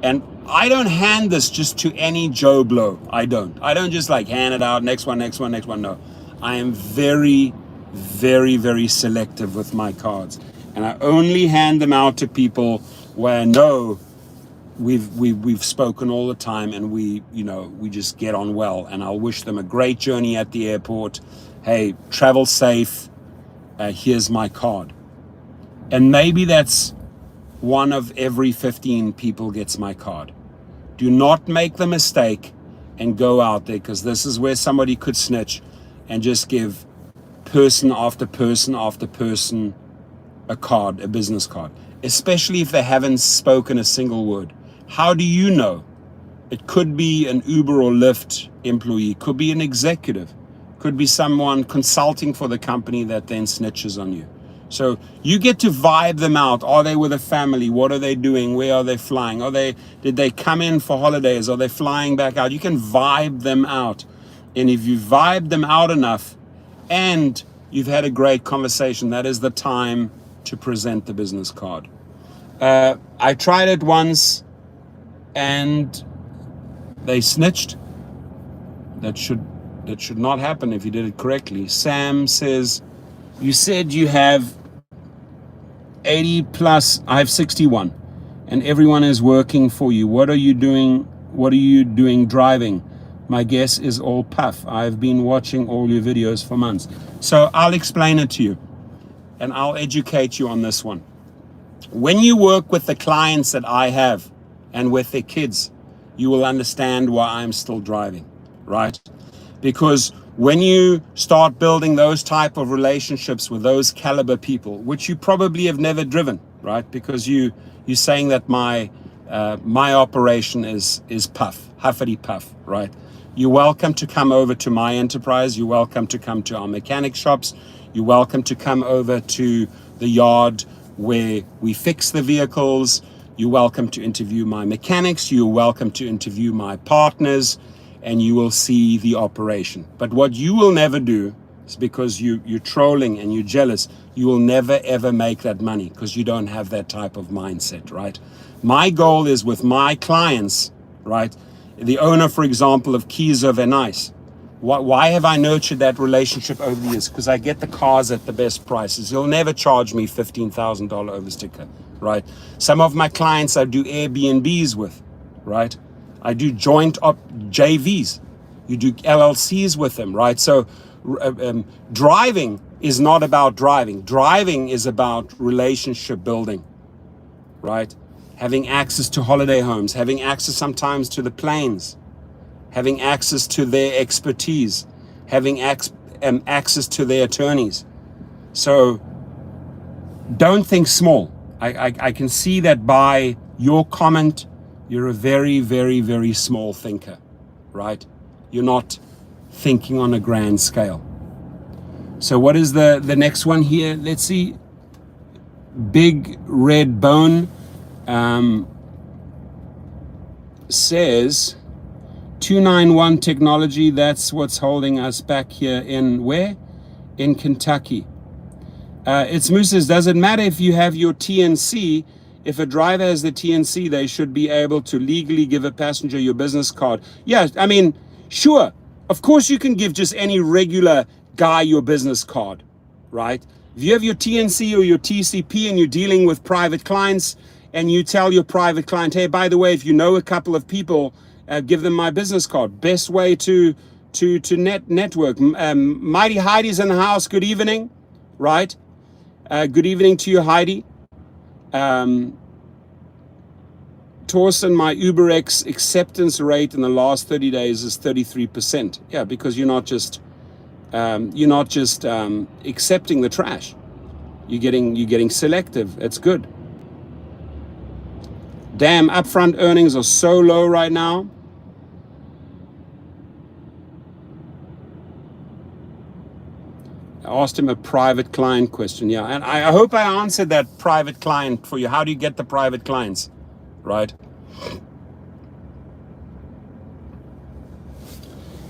And I don't hand this just to any Joe Blow. I don't just like hand it out, next one. No, I am very, very, very selective with my cards. And I only hand them out to people where I know we've spoken all the time and we just get on well. And I'll wish them a great journey at the airport. Hey, travel safe. Here's my card. And maybe that's one of every 15 people gets my card. Do not make the mistake and go out there, because this is where somebody could snitch and just give person after person after person a card, a business card, especially if they haven't spoken a single word. How do you know? It could be an Uber or Lyft employee, could be an executive, could be someone consulting for the company that then snitches on you. So you get to vibe them out. Are they with a family? What are they doing? Where are they flying? Did they come in for holidays? Are they flying back out? You can vibe them out. And if you vibe them out enough and you've had a great conversation, that is the time to present the business card. I tried it once and they snitched. That should not happen if you did it correctly. Sam says, you said you have 80 plus, I have 61, and everyone is working for you. What are you doing? What are you doing driving? My guess is all puff. I've been watching all your videos for months. So I'll explain it to you and I'll educate you on this one. When you work with the clients that I have and with their kids, you will understand why I'm still driving, right? Because when you start building those type of relationships with those caliber people, which you probably have never driven, right? Because you're saying that my operation is puff, huffity puff, right? You're welcome to come over to my enterprise. You're welcome to come to our mechanic shops. You're welcome to come over to the yard where we fix the vehicles. You're welcome to interview my mechanics. You're welcome to interview my partners, and you will see the operation. But what you will never do is, because you're trolling and you're jealous, you will never ever make that money because you don't have that type of mindset, right? My goal is with my clients, right? The owner, for example, of Keys Over Nice. Why have I nurtured that relationship over the years? Because I get the cars at the best prices. You'll never charge me $15,000 over sticker, right? Some of my clients I do Airbnbs with, right? I do joint JVs. You do LLCs with them, right? So driving is not about driving. Driving is about relationship building, right? Having access to holiday homes, having access sometimes to the planes, having access to their expertise, having access to their attorneys. So don't think small. I can see that by your comment. You're a very, very, very small thinker, right? You're not thinking on a grand scale. So what is the next one here? Let's see. Big Red Bone says 291 technology, that's what's holding us back here in where? In Kentucky. It's Moose's, does it matter if you have your TNC? If a driver has the TNC, they should be able to legally give a passenger your business card. Yeah, I mean, sure. Of course you can give just any regular guy your business card, right? If you have your TNC or your TCP and you're dealing with private clients and you tell your private client, hey, by the way, if you know a couple of people, give them my business card. Best way to network. Mighty Heidi's in the house. Good evening, right? Good evening to you, Heidi. Torsten, my UberX acceptance rate in the last 30 days is 33%. Yeah, because you're not just accepting the trash. You're getting selective. It's good. Damn, upfront earnings are so low right now. I asked him a private client question. Yeah, and I hope I answered that private client for you. How do you get the private clients, right?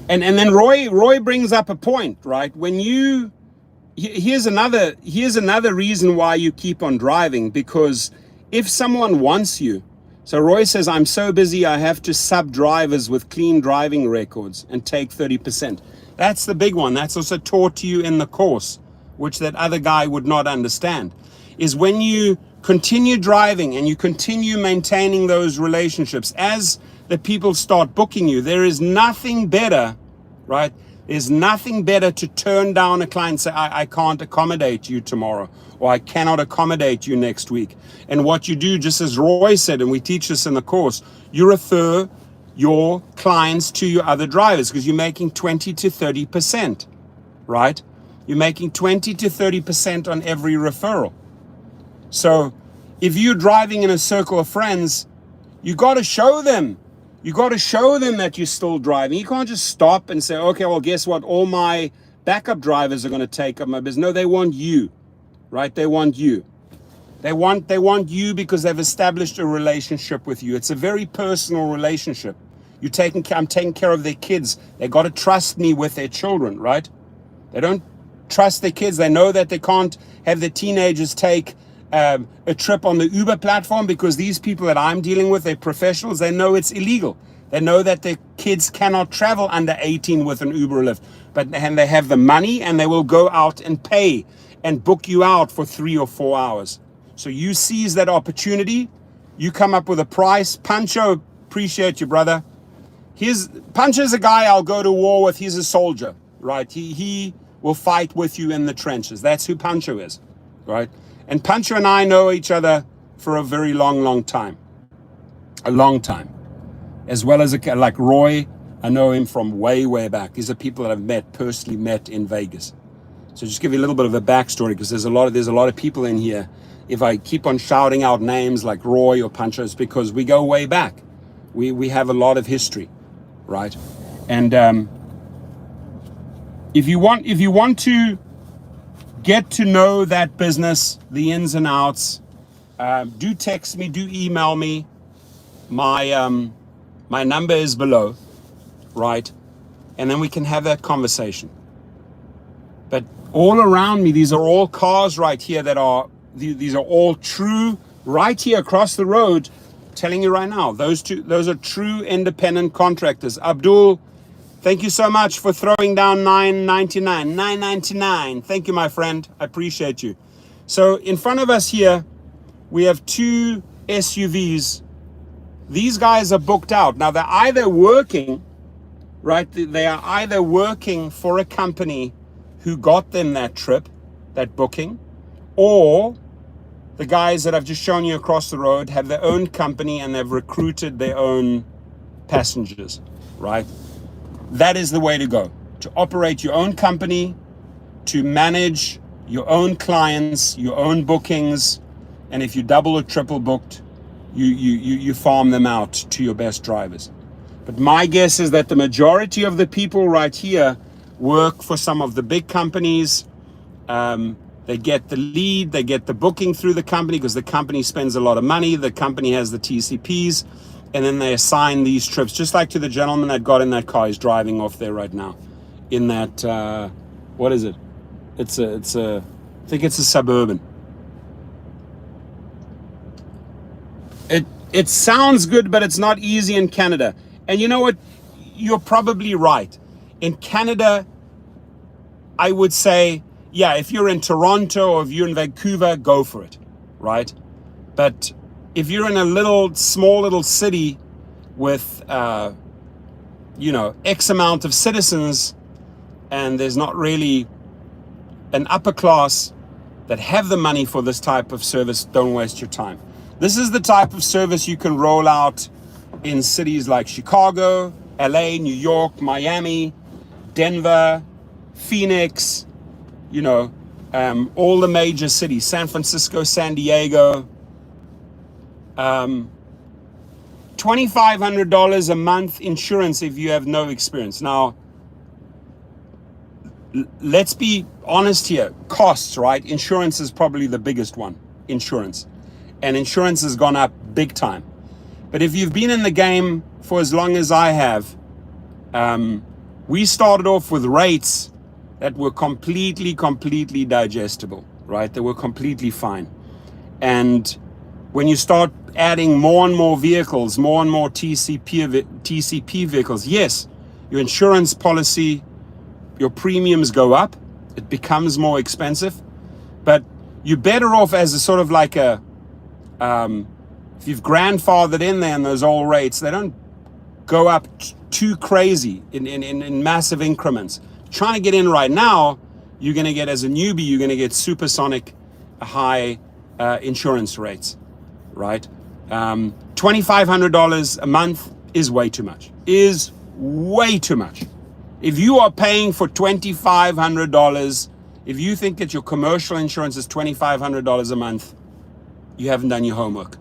And then Roy brings up a point, right? When you here's another reason why you keep on driving, because if someone wants you, so Roy says, I'm so busy I have to sub drivers with clean driving records and take 30%. That's the big one. That's also taught to you in the course, which that other guy would not understand, is when you continue driving and you continue maintaining those relationships, as the people start booking you, there is nothing better, right? There's nothing better to turn down a client and say, I can't accommodate you tomorrow, or I cannot accommodate you next week. And what you do, just as Roy said, and we teach this in the course, you refer your clients to your other drivers because you're making 20 to 30%, right? You're making 20 to 30% on every referral. So if you're driving in a circle of friends, you got to show them. You got to show them that you're still driving. You can't just stop and say, okay, well, guess what? All my backup drivers are going to take up my business. No, they want you, right? They want you. They want you because they've established a relationship with you. It's a very personal relationship. I'm taking care of their kids. They got to trust me with their children, right? They don't trust their kids. They know that they can't have their teenagers take a trip on the Uber platform because these people that I'm dealing with, they're professionals. They know it's illegal. They know that their kids cannot travel under 18 with an Uber or Lyft, and they have the money and they will go out and pay and book you out for 3 or 4 hours. So you seize that opportunity. You come up with a price. Pancho, appreciate you, brother. Puncher's a guy I'll go to war with. He's a soldier, right? He will fight with you in the trenches. That's who Puncher is, right? And Puncher and I know each other for a very long time. A long time. As well as like Roy, I know him from way back. These are people that I've personally met in Vegas. So just give you a little bit of a backstory, because there's a lot of people in here. If I keep on shouting out names like Roy or Puncher, it's because we go way back. We have a lot of history, right? And if you want to get to know that business, the ins and outs, do text me, do email me. My number is below, right? And then we can have that conversation. But all around me, these are all cars right here these are all true, right here across the road, telling you right now, those are true independent contractors. Abdul, thank you so much for throwing down $9.99. Thank you, my friend. I appreciate you. So in front of us here, we have two SUVs. These guys are booked out. Now they're either working, right? They are either working for a company who got them that trip, that booking, or the guys that I've just shown you across the road have their own company and they've recruited their own passengers, right? That is the way to go. To operate your own company, to manage your own clients, your own bookings, and if you double or triple booked, you farm them out to your best drivers. But my guess is that the majority of the people right here work for some of the big companies. They get the lead, they get the booking through the company because the company spends a lot of money. The company has the TCPs, and then they assign these trips, just like to the gentleman that got in that car. He's driving off there right now in that, what is it? I think it's a Suburban. It sounds good, but it's not easy in Canada. And you know what? You're probably right. In Canada, I would say, yeah, if you're in Toronto or if you're in Vancouver, go for it, right? But if you're in a small little city with, X amount of citizens, and there's not really an upper class that have the money for this type of service, don't waste your time. This is the type of service you can roll out in cities like Chicago, LA, New York, Miami, Denver, Phoenix, all the major cities, San Francisco, San Diego. $2,500 a month insurance if you have no experience. Now, let's be honest here. Costs, right? Insurance is probably the biggest one. Insurance. And insurance has gone up big time. But if you've been in the game for as long as I have, we started off with rates that were completely digestible, right? They were completely fine. And when you start adding more and more vehicles, more and more TCP vehicles, yes, your insurance policy, your premiums go up. It becomes more expensive. But you're better off as a sort of like if you've grandfathered in there in those old rates, they don't go up too crazy in massive increments. Trying to get in right now, you're going to get, as a newbie, you're going to get supersonic high insurance rates, right? $2,500 a month is way too much. Is way too much. If you are paying for $2,500, if you think that your commercial insurance is $2,500 a month, you haven't done your homework,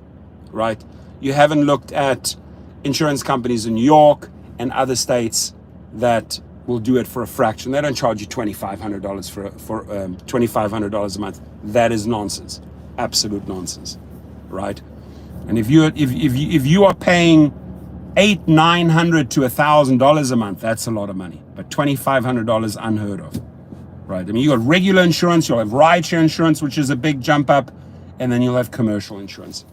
right? You haven't looked at insurance companies in New York and other states that will do it for a fraction. They don't charge you $2,500 for $2,500 a month. That is nonsense, absolute nonsense, right? And if you are paying $800-900 to $1,000 a month, that's a lot of money. But $2,500 unheard of, right? I mean, you got regular insurance, you'll have rideshare insurance, which is a big jump up, and then you'll have commercial insurance.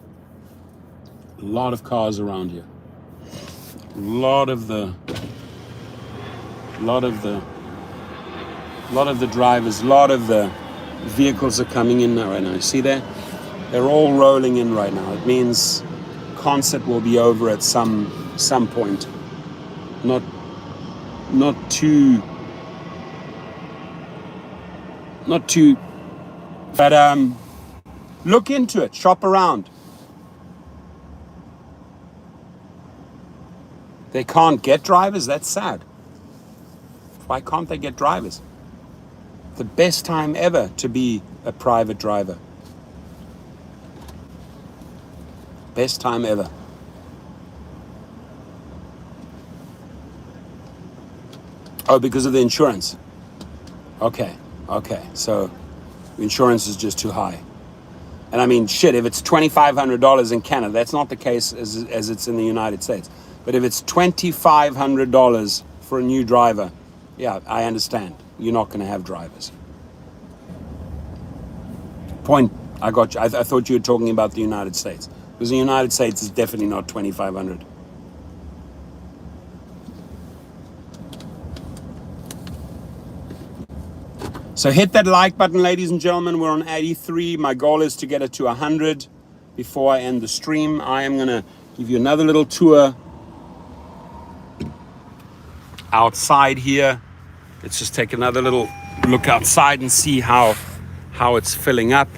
A lot of cars around here. A lot of the drivers, a lot of the vehicles are coming in now right now. You see that? They're all rolling in right now. It means concert will be over at some point. not not too but look into it, shop around. They can't get drivers? That's sad. Why can't they get drivers? The best time ever to be a private driver. Best time ever. Oh, because of the insurance. Okay. So insurance is just too high. And I mean, shit, if it's $2,500 in Canada, that's not the case as it's in the United States. But if it's $2,500 for a new driver, yeah, I understand. You're not going to have drivers. Point, I got you. I thought you were talking about the United States. Because the United States is definitely not $2,500. So hit that like button, ladies and gentlemen. We're on 83. My goal is to get it to 100 before I end the stream. I am going to give you another little tour outside here. Let's just take another little look outside and see how it's filling up.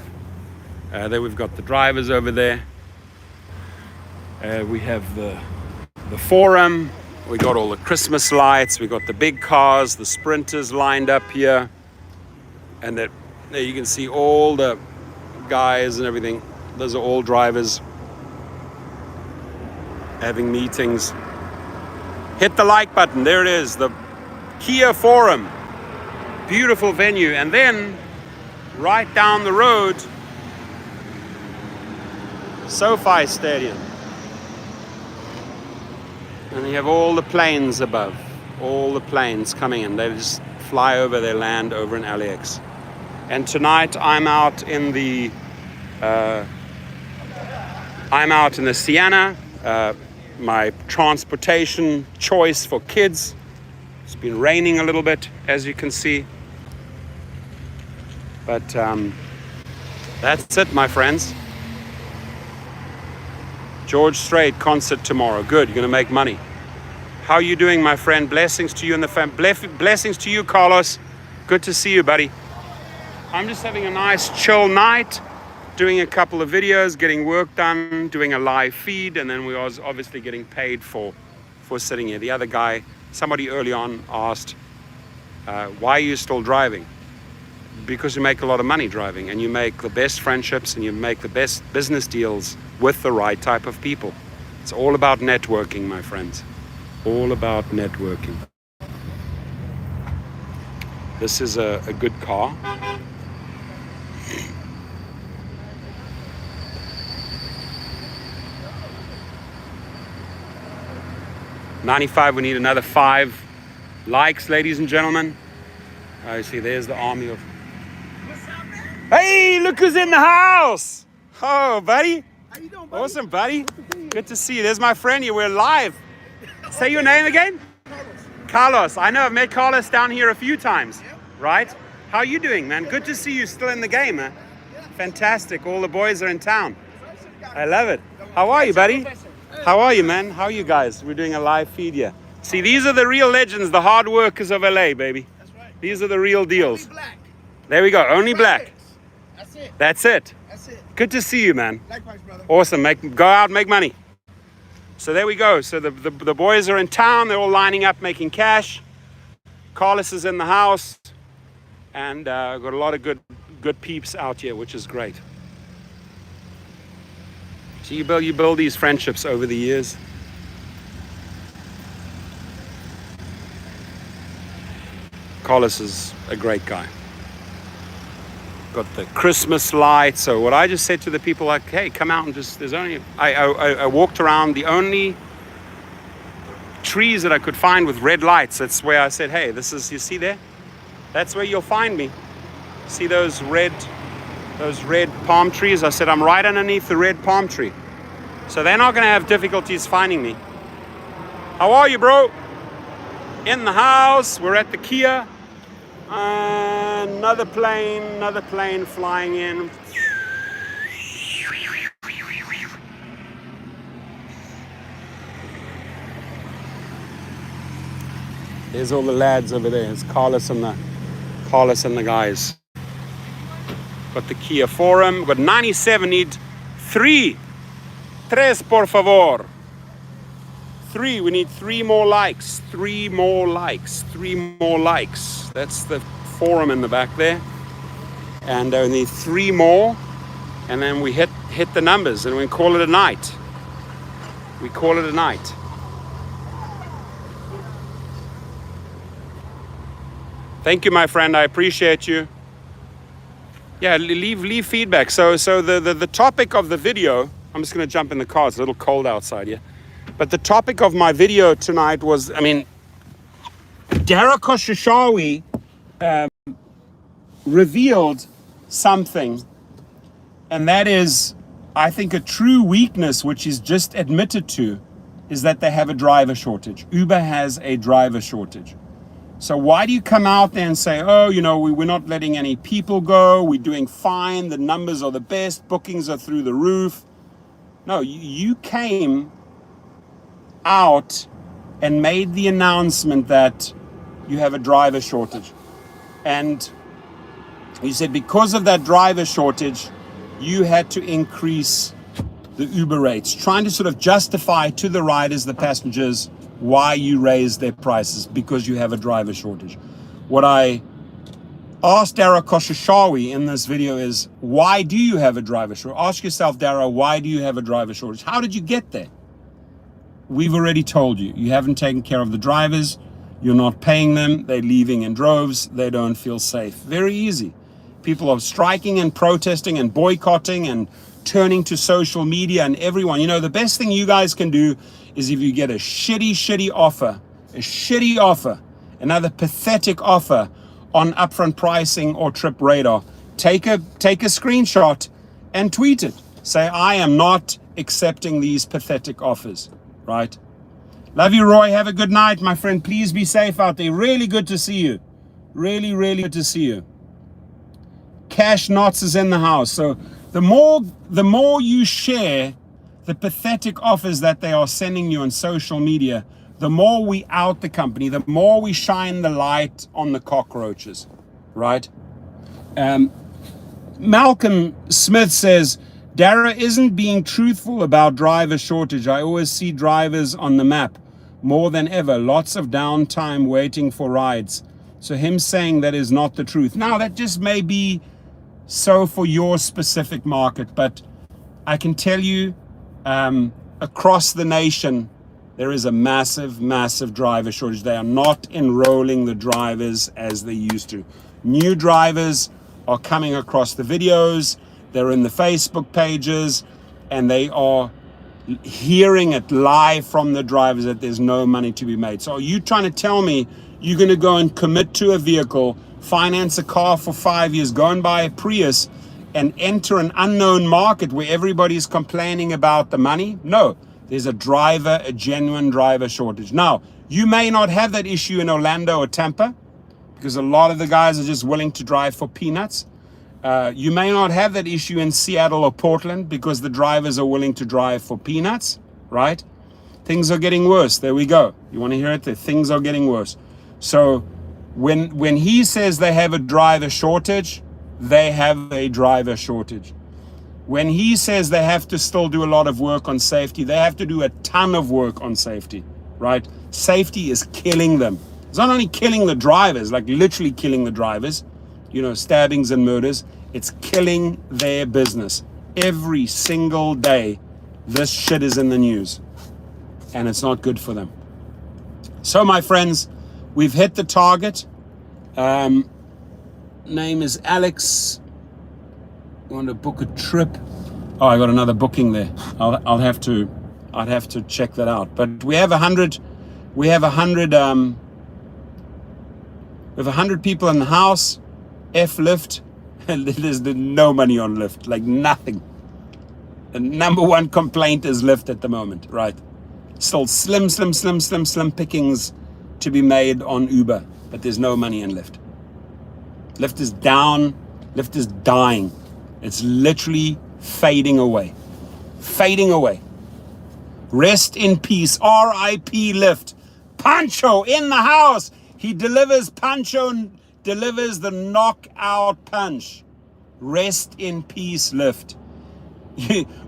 There we've got the drivers over there. We have the forum. We got all the Christmas lights. We got the big cars, the sprinters lined up here. And there you can see all the guys and everything. Those are all drivers having meetings. Hit the like button. There it is, the Kia Forum. Beautiful venue. And then right down the road, SoFi Stadium. And you have all the planes above. All the planes coming in. They just fly over their land over in LAX. And tonight I'm out in the Sienna, my transportation choice for kids. It's been raining a little bit, as you can see. But that's it, my friends. George Strait concert tomorrow. Good, you're gonna make money. How are you doing, my friend? Blessings to you and the family. Blessings to you, Carlos. Good to see you, buddy. I'm just having a nice chill night, doing a couple of videos, getting work done, doing a live feed, and then we was obviously getting paid for sitting here. The other guy, somebody early on asked, why are you still driving? Because you make a lot of money driving, and you make the best friendships, and you make the best business deals with the right type of people. It's all about networking, my friends. All about networking. This is a good car. $95, we need another 5 likes, ladies and gentlemen. I see there's the army of... Hey, look who's in the house! Oh, buddy. How you doing, buddy? Awesome, buddy. Good to see you. There's my friend here. We're live. Say your name again? Carlos. I know, I've met Carlos down here a few times, right? How are you doing, man? Good to see you still in the game, man. Fantastic. All the boys are in town. I love it. How are you, buddy? How are you, man? How are you guys? We're doing a live feed here. See, these are the real legends, the hard workers of LA, baby. That's right. These are the real deals. Only black. There we go. Only black. That's it. That's it. That's it. Good to see you, man. Likewise, brother. Awesome. Go out and make money. So there we go. So the boys are in town. They're all lining up, making cash. Carlos is in the house. And got a lot of good peeps out here, which is great. So you build these friendships over the years. Carlos is a great guy. Got the Christmas lights. So what I just said to the people, like, hey, come out and just, I walked around the only trees that I could find with red lights. That's where I said, hey, this is, you see there? That's where you'll find me. See those red palm trees? I said, I'm right underneath the red palm tree. So they're not gonna have difficulties finding me. How are you, bro? In the house, we're at the Kia. Another plane flying in. There's all the lads over there. It's Carlos and the guys. Got the Kia Forum. We've got 97. Need 3. Tres, por favor. 3. We need 3 more likes. 3 more likes. 3 more likes. That's the Forum in the back there. And we need 3 more. And then we hit the numbers and we call it a night. We call it a night. Thank you, my friend. I appreciate you. Yeah, leave feedback. So the topic of the video, I'm just going to jump in the car. It's a little cold outside here. But the topic of my video tonight was, Dara Khosrowshahi revealed something, and that is, I think, a true weakness, which is just admitted to, is that they have a driver shortage. Uber has a driver shortage. So why do you come out there and say, oh, we're not letting any people go, we're doing fine, the numbers are the best, bookings are through the roof? No, you came out and made the announcement that you have a driver shortage. And you said because of that driver shortage, you had to increase the Uber rates, trying to sort of justify to the riders, the passengers, why you raised their prices, because you have a driver shortage. What I asked Dara Khosrowshahi in this video is, why do you have a driver shortage? Ask yourself, Dara, why do you have a driver shortage? How did you get there? We've already told you. You haven't taken care of the drivers. You're not paying them. They're leaving in droves. They don't feel safe. Very easy. People are striking and protesting and boycotting and turning to social media and everyone. The best thing you guys can do is if you get a shitty offer, another pathetic offer on upfront pricing or Trip Radar, take a screenshot and tweet it. Say, I am not accepting these pathetic offers, right? Love you, Roy. Have a good night, my friend. Please be safe out there. Really good to see you. Really, really good to see you. Cash Knots is in the house. So the more you share the pathetic offers that they are sending you on social media, the more we out the company, the more we shine the light on the cockroaches, right? Malcolm Smith says, Dara isn't being truthful about driver shortage. I always see drivers on the map more than ever. Lots of downtime waiting for rides. So him saying that is not the truth. Now, that just may be so for your specific market, but I can tell you across the nation, there is a massive driver shortage. They are not enrolling the drivers as they used to. New drivers are coming across the videos, they're in the Facebook pages, and they are hearing it live from the drivers that there's no money to be made. So are you trying to tell me you're going to go and commit to a vehicle, finance a car for 5 years, go and buy a Prius, and enter an unknown market where everybody's complaining about the money? No, there's a genuine driver shortage. Now, you may not have that issue in Orlando or Tampa, because a lot of the guys are just willing to drive for peanuts. You may not have that issue in Seattle or Portland, because the drivers are willing to drive for peanuts, right? Things are getting worse. There we go. You want to hear it? Things are getting worse. So when he says they have a driver shortage, they have a driver shortage. When he says they have to still do a lot of work on safety, they have to do a ton of work on safety, right? Safety is killing them. It's not only killing the drivers, like literally killing the drivers, stabbings and murders. It's killing their business. Every single day, this shit is in the news, and it's not good for them. So, my friends, we've hit the target. Name is Alex. Want to book a trip? Oh, I got another booking there. I'd have to check that out. But we have 100. We have 100 people in the house. Lyft. There's no money on Lyft, like nothing. The number one complaint is Lyft at the moment, right? Still slim pickings to be made on Uber, but there's no money in Lyft. Lyft is down. Lyft is dying. It's literally fading away. Fading away. Rest in peace. R.I.P. Lyft. Pancho in the house. He delivers, Pancho delivers the knockout punch. Rest in peace, Lyft.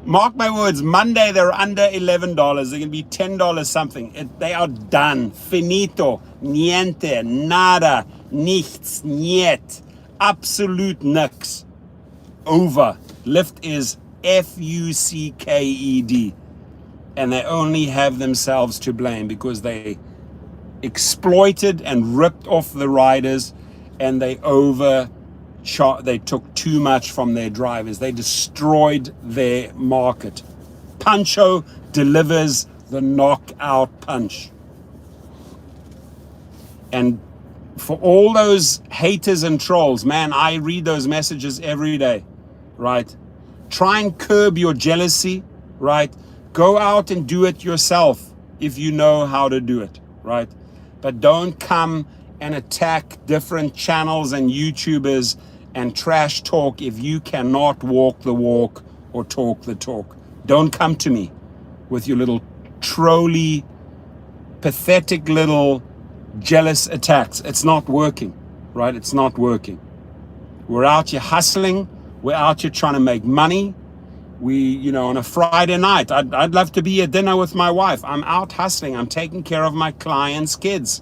Mark my words, Monday they're under $11. They're going to be $10 something. They are done. Finito. Niente. Nada. Nichts. Niet. Absolute nix. Over. Lyft is Fucked. And they only have themselves to blame because they exploited and ripped off the riders, and they took too much from their drivers. They destroyed their market. Pancho delivers the knockout punch. And for all those haters and trolls, man, I read those messages every day, right? Try and curb your jealousy, right? Go out and do it yourself if you know how to do it, right? But don't come and attack different channels and YouTubers and trash talk if you cannot walk the walk or talk the talk. Don't come to me with your little trolly, pathetic little jealous attacks. It's not working, right? It's not working. We're out here hustling. We're out here trying to make money. On a Friday night, I'd love to be at dinner with my wife. I'm out hustling. I'm taking care of my clients' kids,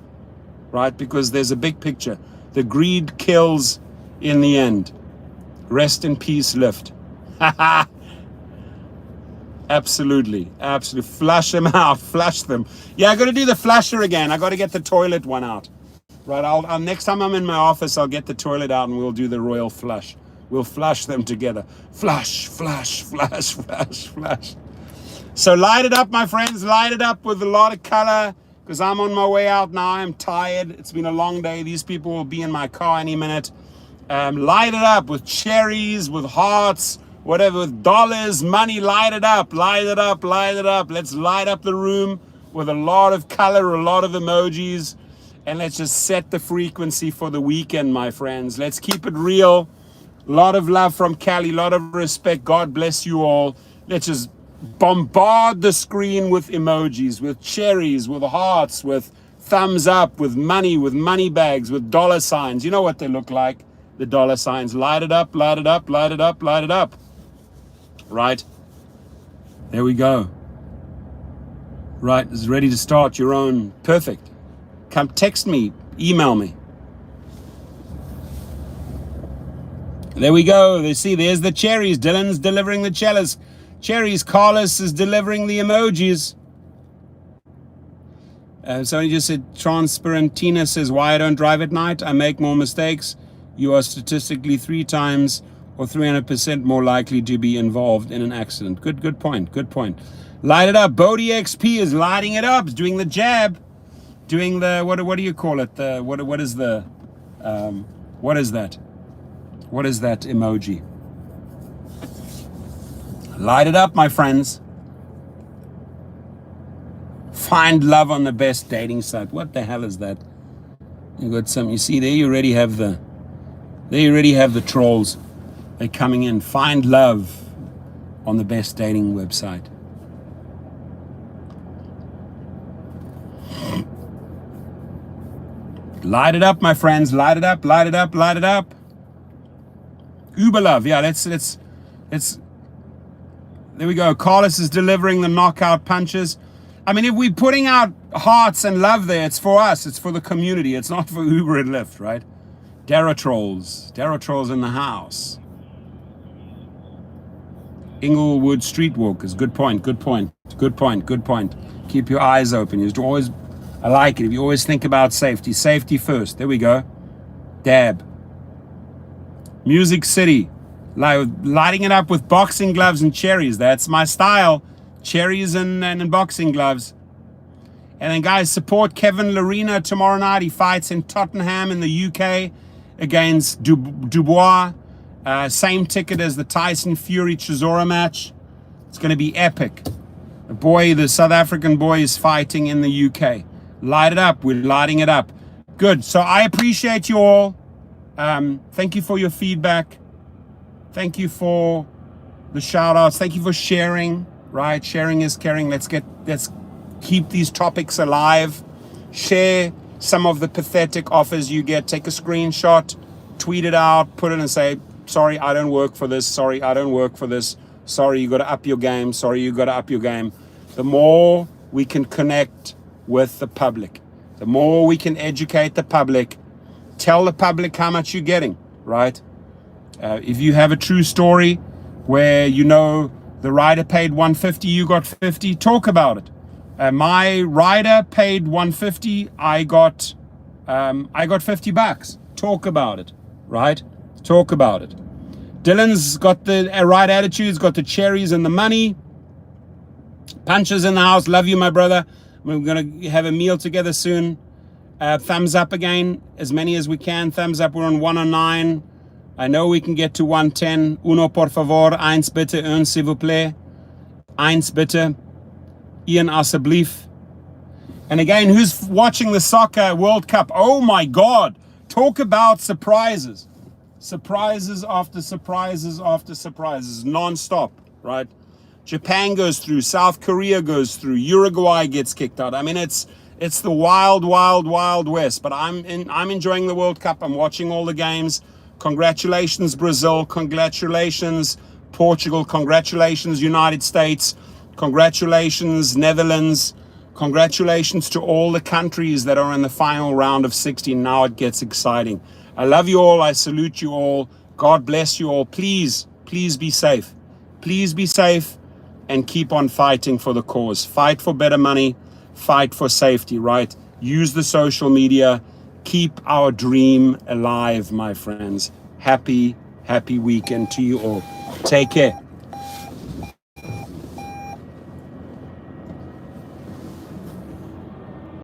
right? Because there's a big picture. The greed kills in the end. Rest in peace, Lyft. Absolutely. Flush them out. Flush them. Yeah, I got to do the flusher again. I got to get the toilet one out. Right, I'll next time I'm in my office, I'll get the toilet out and we'll do the royal flush. We'll flush them together. Flush, flush, flush, flush, flush. So light it up, my friends. Light it up with a lot of color because I'm on my way out now. I'm tired. It's been a long day. These people will be in my car any minute. Light it up with cherries, with hearts, whatever, with dollars, money. Light it up, light it up, light it up. Let's light up the room with a lot of color, a lot of emojis, and let's just set the frequency for the weekend, my friends. Let's keep it real. A lot of love from Cali, a lot of respect. God bless you all. Let's just bombard the screen with emojis, with cherries, with hearts, with thumbs up, with money bags, with dollar signs. You know what they look like, the dollar signs. Light it up, light it up, light it up, light it up. Right? There we go. Right, it's ready to start your own. Perfect. Come text me, email me. There we go. There's the cherries. Dylan's delivering the cherries. Carlos is delivering the emojis. Somebody just said, transparent. Tina says, why I don't drive at night? I make more mistakes. You are statistically 3 times or 300% more likely to be involved in an accident. Good point. Light it up. Bodie XP is lighting it up. Is doing the jab. Doing the, what do you call it? What is that? What is that emoji? Light it up, my friends. Find love on the best dating site. What the hell is that? You got some. You see, there you already have the trolls. They're coming in. Find love on the best dating website. Light it up, my friends. Light it up. Light it up. Light it up. Uber love, yeah, let's, there we go. Carlos is delivering the knockout punches. I mean, if we're putting out hearts and love there, it's for us, it's for the community, it's not for Uber and Lyft, right? Dara Trolls in the house. Inglewood Streetwalkers, good point. Keep your eyes open. You always, I like it, if you always think about safety first. There we go. Dab. Music City, lighting it up with boxing gloves and cherries. That's my style. Cherries and boxing gloves. And then, guys, support Kevin Lorena tomorrow night. He fights in Tottenham in the UK against Dubois. Same ticket as the Tyson Fury Chisora match. It's going to be epic. The South African boy is fighting in the UK. Light it up. We're lighting it up. Good. So I appreciate you all. Thank you for your feedback. Thank you for the shout outs. Thank you for sharing, right? Sharing is caring. Let's keep these topics alive. Share, some of the pathetic offers you get. Take a screenshot, tweet it out, put it and say, sorry, I don't work for this. Sorry, I don't work for this. Sorry, you got to up your game. Sorry, you got to up your game. The more we can connect with the public, the more we can educate the public, tell the public how much you're getting, right? If you have a true story where you know the rider paid 150, you got 50, talk about it. My rider paid 150, I got $50. Talk about it, right? Talk about it. Dylan's got the right attitude, he's got the cherries and the money. Punches in the house, love you, my brother. We're gonna have a meal together soon. Thumbs up again, as many as we can. Thumbs up, we're on 109. I know we can get to 110. Uno por favor, eins bitte, un s'il vous plaît. Eins bitte. Ian alsjeblieft. And again, who's watching the soccer World Cup? Oh my God. Talk about surprises. Surprises after surprises after surprises. Non-stop, right? Japan goes through, South Korea goes through, Uruguay gets kicked out. I mean, it's the wild, wild, wild west. But I'm enjoying the World Cup. I'm watching all the games. Congratulations, Brazil. Congratulations, Portugal. Congratulations, United States. Congratulations, Netherlands. Congratulations to all the countries that are in the final round of 16. Now it gets exciting. I love you all. I salute you all. God bless you all. Please, please be safe. Please be safe and keep on fighting for the cause. Fight for better money. Fight for safety, right? Use the social media. Keep our dream alive, my friends. Happy weekend to you all. Take care.